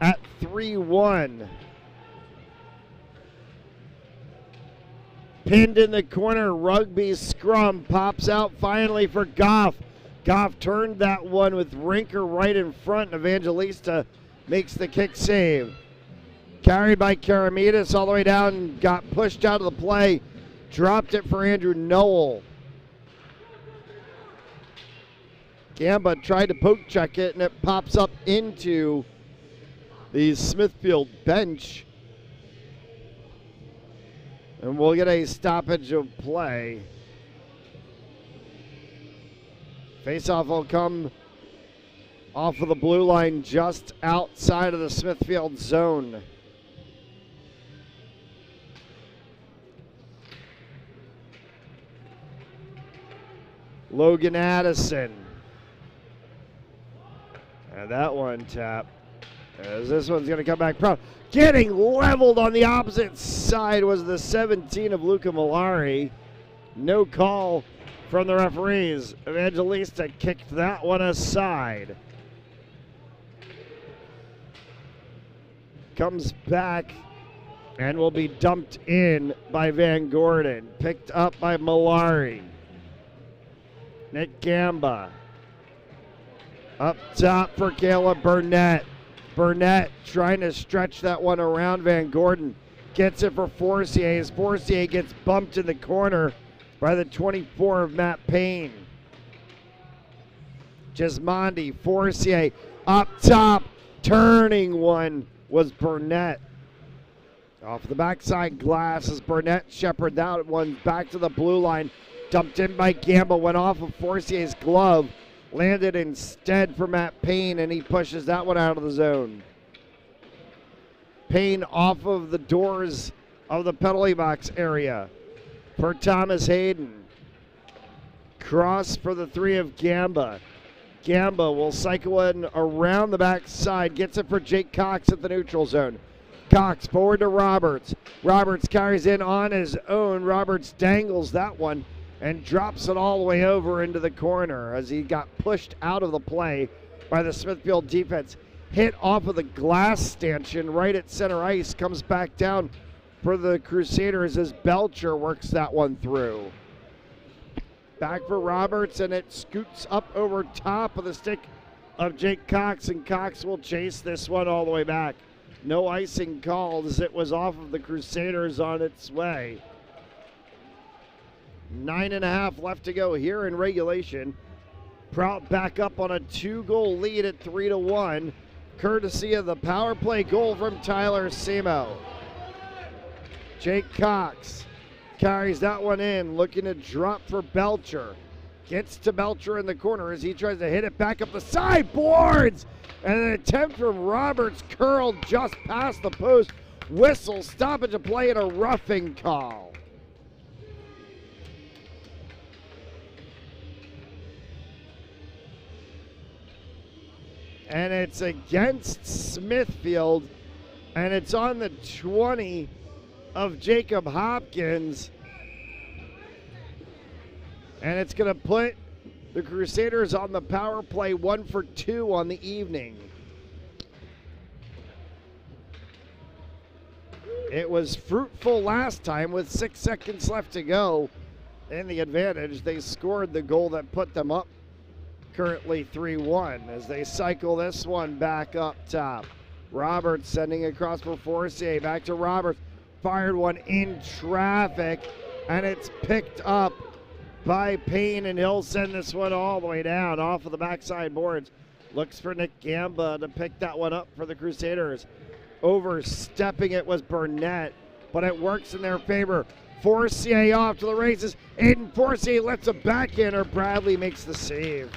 at 3-1. Pinned in the corner, Rugby scrum pops out finally for Goff. Goff turned that one with Rinker right in front. Evangelista makes the kick save. Carried by Karamidas all the way down, got pushed out of the play, dropped it for Andrew Noel. Gamba tried to poke check it, and it pops up into the Smithfield bench. And we'll get a stoppage of play. Faceoff will come off of the blue line just outside of the Smithfield zone. Logan Addison. And that one tap. As this one's going to come back. Prout getting leveled on the opposite side was the 17 of Luca Malari. No call from the referees. Evangelista kicked that one aside. Comes back and will be dumped in by Van Gordon. Picked up by Malari. Nick Gamba. Up top for Caleb Burnett. Burnett trying to stretch that one around Van Gordon. Gets it for Forcier as Forcier gets bumped in the corner by the 24 of Matt Payne. Gismondi, Forcier up top. Turning one was Burnett. Off the backside glass as Burnett shepherded that one back to the blue line. Dumped in by Gamba, went off of Forcier's glove. Landed instead for Matt Payne, and he pushes that one out of the zone. Payne off of the doors of the penalty box area for Thomas Hayden. Cross for the 3 of Gamba. Gamba will cycle in around the backside, gets it for Jake Cox at the neutral zone. Cox forward to Roberts. Roberts carries in on his own. Roberts dangles that one and drops it all the way over into the corner as he got pushed out of the play by the Smithfield defense. Hit off of the glass stanchion right at center ice, comes back down for the Crusaders as Belcher works that one through. Back for Roberts, and it scoots up over top of the stick of Jake Cox, and Cox will chase this one all the way back. No icing called as it was off of the Crusaders on its way. 9.5 left to go here in regulation. Prout back up on a 2-goal lead at 3-1, courtesy of the power play goal from Tyler Simo. Jake Cox carries that one in, looking to drop for Belcher. Gets to Belcher in the corner as he tries to hit it back up the sideboards. And an attempt from Roberts curled just past the post. Whistle, stoppage of play, and a roughing call. And it's against Smithfield, and it's on the 20 of Jacob Hopkins. And it's going to put the Crusaders on the power play 1 for 2 on the evening. It was fruitful last time with 6 seconds left to go in the advantage. They scored the goal that put them up, currently 3-1, as they cycle this one back up top. Roberts sending across for Forcier. Back to Roberts. Fired one in traffic, and it's picked up by Payne, and he'll send this one all the way down off of the backside boards. Looks for Nick Gamba to pick that one up for the Crusaders. Overstepping it was Burnett, but it works in their favor. Forcier off to the races. Aiden Forcier lets a backhander. Bradley makes the save.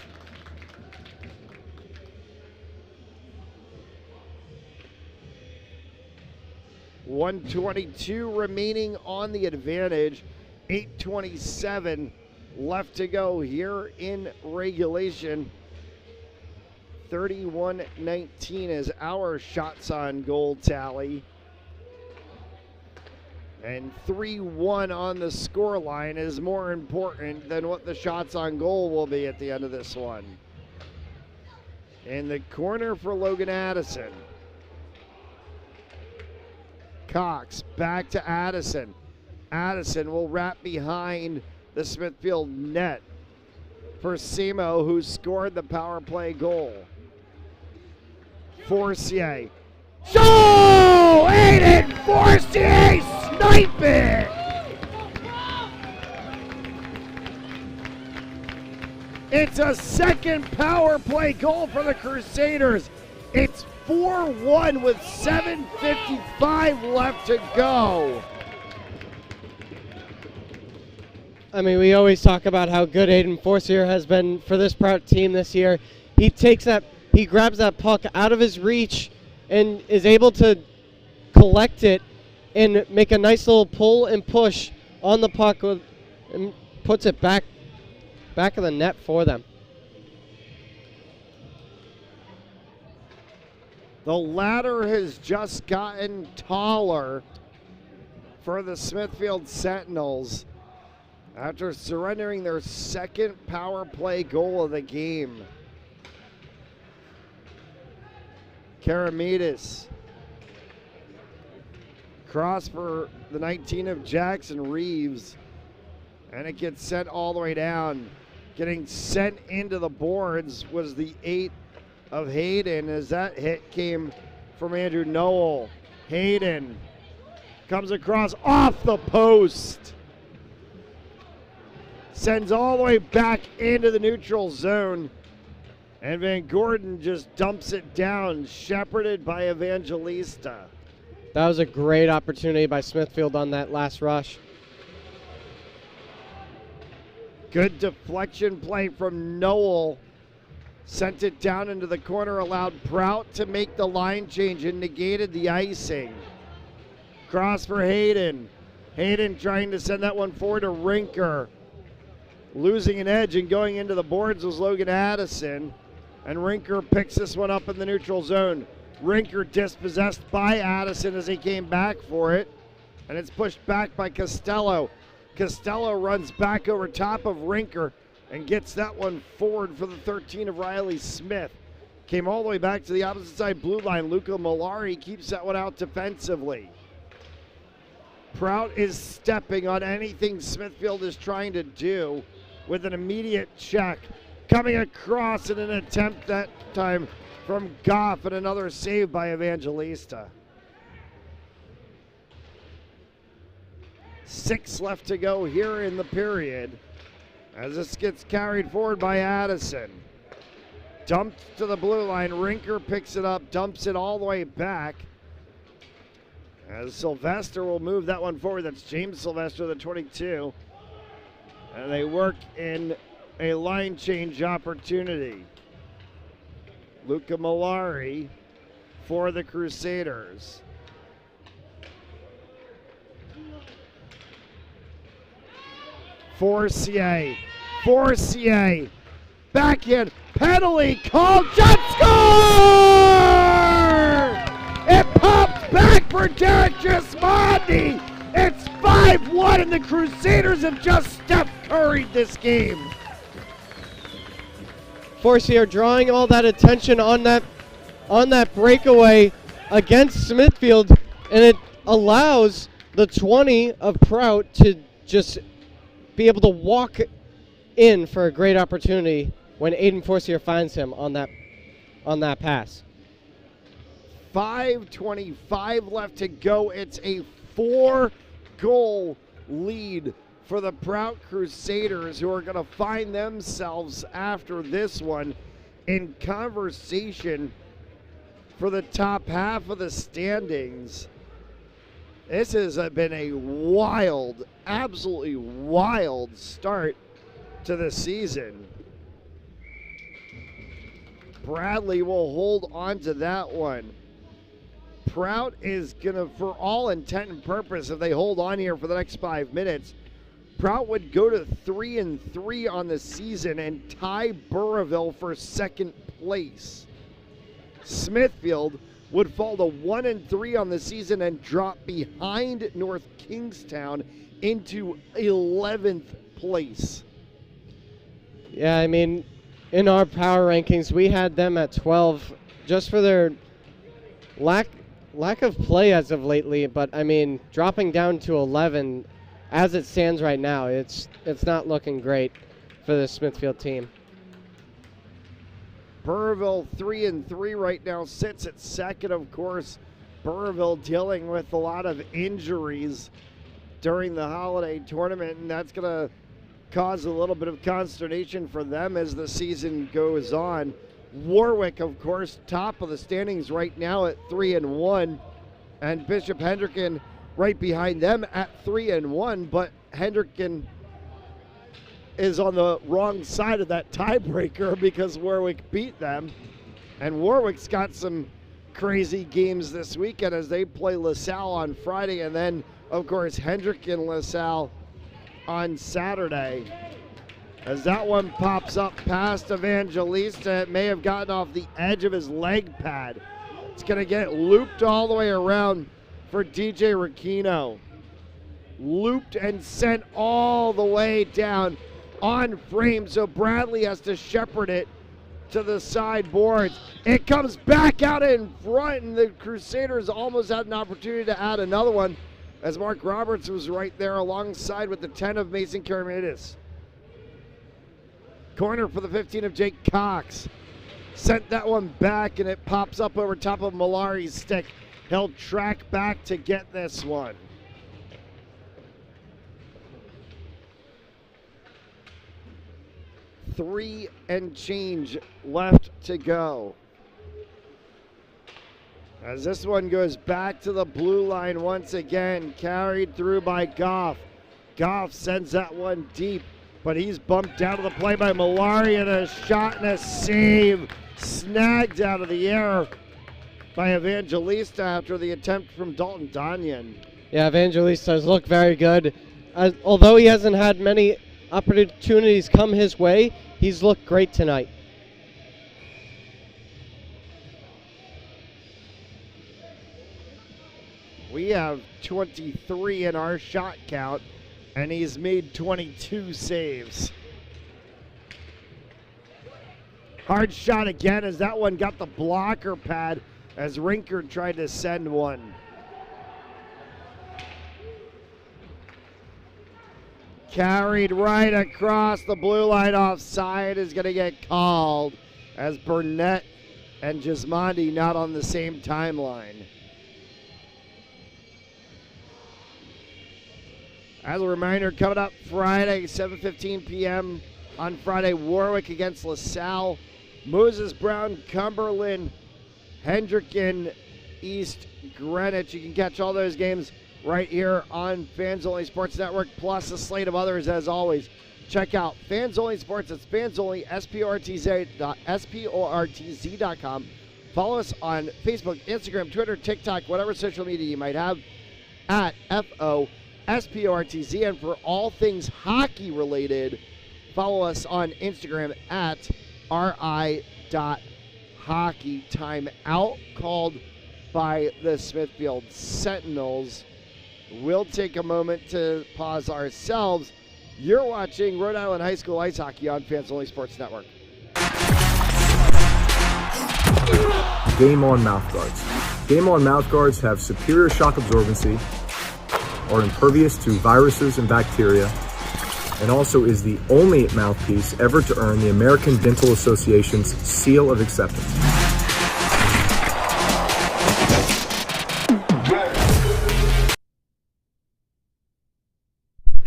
.122 remaining on the advantage. 8:27 left to go here in regulation. 31-19 is our shots on goal tally. And 3-1 on the score line is more important than what the shots on goal will be at the end of this one. In the corner for Logan Addison. Cox back to Addison. Addison will wrap behind the Smithfield net for Simo, who scored the power play goal. Forcier. So, Aiden Forcier snipe it! It's a second power play goal for the Crusaders. It's 4-1 with 7:55 left to go. I mean, we always talk about how good Aiden Forcier has been for this Prout team this year. He grabs that puck out of his reach and is able to collect it and make a nice little pull and push on the puck and puts it back of the net for them. The ladder has just gotten taller for the Smithfield Sentinels after surrendering their second power play goal of the game. Karamedes. Cross for the 19 of Jackson Reeves. And it gets sent all the way down. Getting sent into the boards was the 8 of Hayden, as that hit came from Andrew Noel. Hayden comes across off the post. Sends all the way back into the neutral zone. And Van Gordon just dumps it down, shepherded by Evangelista. That was a great opportunity by Smithfield on that last rush. Good deflection play from Noel. Sent it down into the corner, allowed Prout to make the line change and negated the icing. Cross for Hayden. Hayden trying to send that one forward to Rinker. Losing an edge and going into the boards was Logan Addison. And Rinker picks this one up in the neutral zone. Rinker dispossessed by Addison as he came back for it. And it's pushed back by Costello. Costello runs back over top of Rinker and gets that one forward for the 13 of Riley Smith. Came all the way back to the opposite side blue line. Luca Malari keeps that one out defensively. Prout is stepping on anything Smithfield is trying to do with an immediate check. Coming across in an attempt that time from Goff, and another save by Evangelista. 6 left to go here in the period. As this gets carried forward by Addison. Dumped to the blue line. Rinker picks it up, dumps it all the way back. As Sylvester will move that one forward. That's James Sylvester, the 22. And they work in a line change opportunity. Luca Malari for the Crusaders. Forcier. Backhand penalty called. Shot score! It pops back for Derek Gismondi. It's 5-1 and the Crusaders have just Steph Curry'd this game. Forcier drawing all that attention on that breakaway against Smithfield, and it allows the 20 of Prout to just be able to walk in for a great opportunity when Aiden Forcier finds him on that pass. 5:25 left to go. It's a 4-goal lead for the Prout Crusaders, who are going to find themselves after this one in conversation for the top half of the standings. This has been a wild, absolutely wild start to the season. Bradley will hold on to that one. Prout is going to, for all intent and purpose, if they hold on here for the next 5 minutes, Prout would go to 3-3 on the season and tie Burrillville for second place. Smithfield would fall to 1-3 on the season and drop behind North Kingstown into 11th place. Yeah, I mean, in our power rankings, we had them at 12 just for their lack of play as of lately. But I mean, dropping down to 11, as it stands right now, it's not looking great for the Smithfield team. Burrillville 3-3 right now, sits at second. Of course, Burrillville dealing with a lot of injuries during the holiday tournament, and that's going to cause a little bit of consternation for them as the season goes on. Warwick, of course, top of the standings right now at 3-1, and Bishop Hendricken right behind them at 3-1, but Hendricken is on the wrong side of that tiebreaker because Warwick beat them, and Warwick's got some crazy games this weekend as they play LaSalle on Friday, and then, of course, Hendricken LaSalle on Saturday. As that one pops up past Evangelista, it may have gotten off the edge of his leg pad. It's going to get looped all the way around for DJ Ricchino. Looped and sent all the way down on frame, so Bradley has to shepherd it to the sideboards. It comes back out in front, and the Crusaders almost had an opportunity to add another one, as Mark Roberts was right there alongside with the 10 of Mason Karamidis. Corner for the 15 of Jake Cox. Sent that one back, and it pops up over top of Malari's stick. He'll track back to get this one. Three and change left to go. As this one goes back to the blue line once again, carried through by Goff. Goff sends that one deep, but he's bumped out of the play by Malari, and a shot and a save snagged out of the air by Evangelista after the attempt from Dalton Donyan. Yeah, Evangelista has looked very good. Although he hasn't had many opportunities come his way, he's looked great tonight. We have 23 in our shot count, and he's made 22 saves. Hard shot again as that one got the blocker pad as Rinker tried to send one. Carried right across the blue line, offside is going to get called as Burnett and Gismondi not on the same timeline. As a reminder, coming up Friday, 7:15 p.m. on Friday, Warwick against LaSalle, Moses Brown, Cumberland, Hendricken, East Greenwich. You can catch all those games right here on Fans Only Sports Network, plus a slate of others as always. Check out Fans Only Sports. It's Fans Only, sportz.com. Follow us on Facebook, Instagram, Twitter, TikTok, whatever social media you might have, at FOSPORTZ. And for all things hockey related, follow us on Instagram at ri.hockey. Timeout called by the Smithfield Sentinels. We'll take a moment to pause ourselves. You're watching Rhode Island High School Ice Hockey on Fans Only Sports Network. Game On mouthguards. Game On mouthguards have superior shock absorbency, are impervious to viruses and bacteria, and also is the only mouthpiece ever to earn the American Dental Association's seal of acceptance.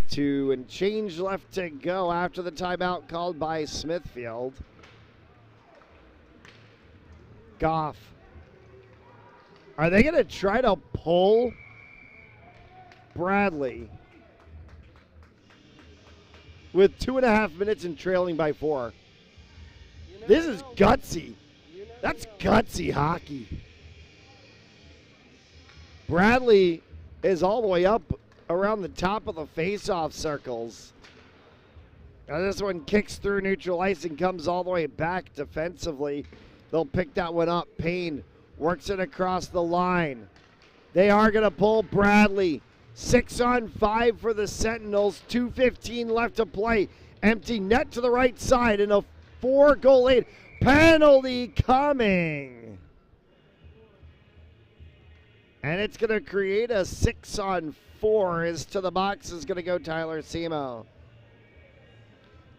Two and change left to go after the timeout called by Smithfield. Goff. Are they going to try to pull Bradley with 2.5 minutes and trailing by 4? This is gutsy. That's gutsy hockey. Bradley is all the way up around the top of the face-off circles. Now this one kicks through neutral ice and comes all the way back defensively. They'll pick that one up. Payne works it across the line. They are going to pull Bradley. 6-on-5 for the Sentinels. 2:15 left to play. Empty net to the right side and a 4-goal lead. Penalty coming. And it's going to create a 6-on-4. Is to the box is going to go Tyler Semo.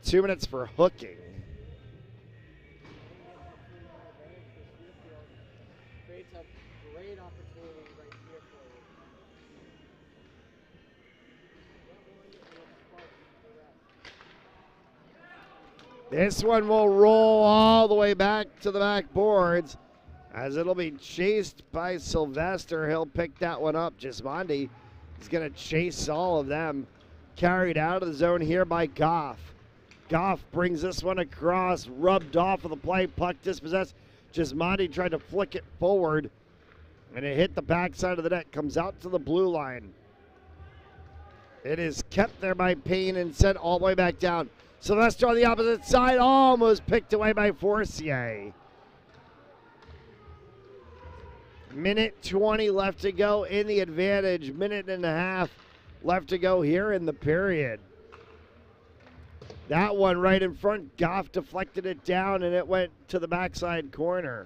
2 minutes for hooking. This one will roll all the way back to the backboards as it'll be chased by Sylvester. He'll pick that one up. Gismondi is going to chase all of them. Carried out of the zone here by Goff. Goff brings this one across, rubbed off of the play, puck dispossessed. Gismondi tried to flick it forward, and it hit the backside of the net, comes out to the blue line. It is kept there by Payne and sent all the way back down. Sylvester on the opposite side, almost picked away by Forcier. Minute 20 left to go in the advantage. Minute and a half left to go here in the period. That one right in front, Goff deflected it down and it went to the backside corner.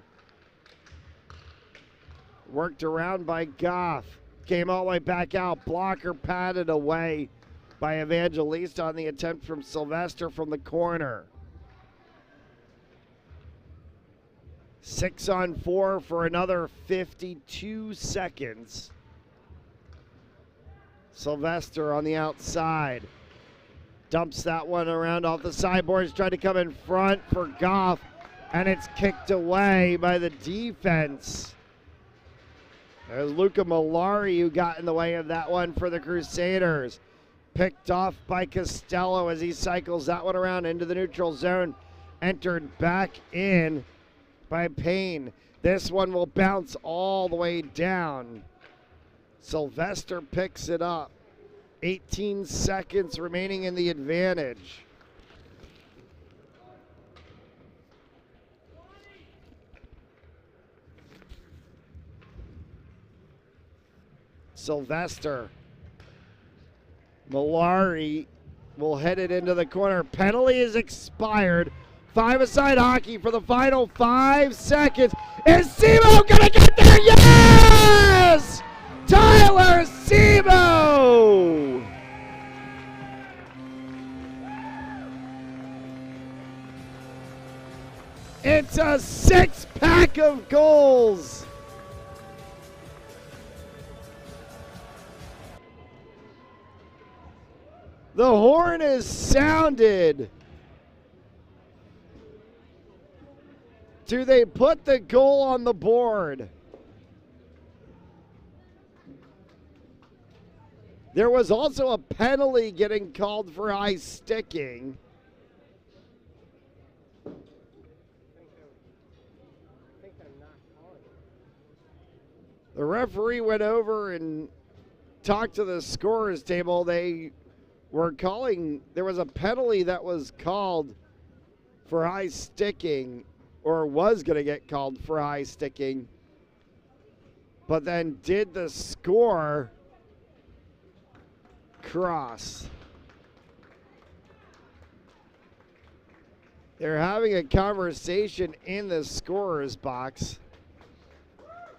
Worked around by Goff. Came all the way back out. Blocker patted away by Evangelista on the attempt from Sylvester from the corner. 6-on-4 for another 52 seconds. Sylvester on the outside. Dumps that one around off the sideboards. Tried to come in front for Goff. And it's kicked away by the defense. There's Luca Malari who got in the way of that one for the Crusaders. Picked off by Costello as he cycles that one around into the neutral zone. Entered back in by Payne. This one will bounce all the way down. Sylvester picks it up. 18 seconds remaining in the advantage. Sylvester. Malari will head it into the corner. Penalty is expired. 5-a-side hockey for the final 5 seconds. Is Semo gonna get there? Yes! Tyler Semo! It's a 6-pack of goals. The horn is sounded. Do they put the goal on the board? There was also a penalty getting called for high sticking. The referee went over and talked to the scorer's table. They were calling, there was a penalty that was called for high sticking, or was going to get called for high sticking. But then did the score cross? They're having a conversation in the scorer's box,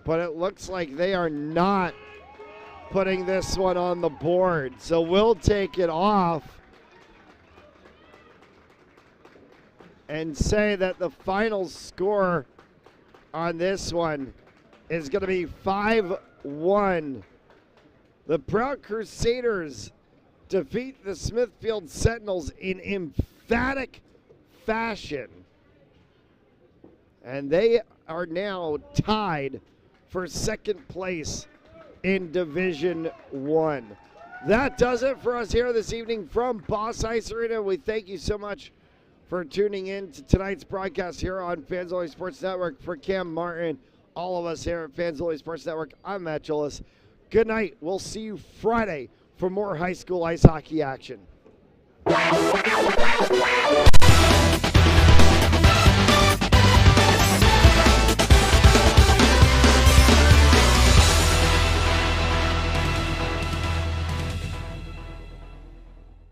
but it looks like they are not putting this one on the board. So we'll take it off and say that the final score on this one is going to be 5-1. The Prout Crusaders defeat the Smithfield Sentinels in emphatic fashion. And they are now tied for second place in Division 1. That does it for us here this evening from Boss Ice Arena. We thank you so much for tuning in to tonight's broadcast here on Fans Only Sports Network. For Cam Martin, all of us here at Fans Only Sports Network, I'm Matt Gillis. Good night. We'll see you Friday for more high school ice hockey action.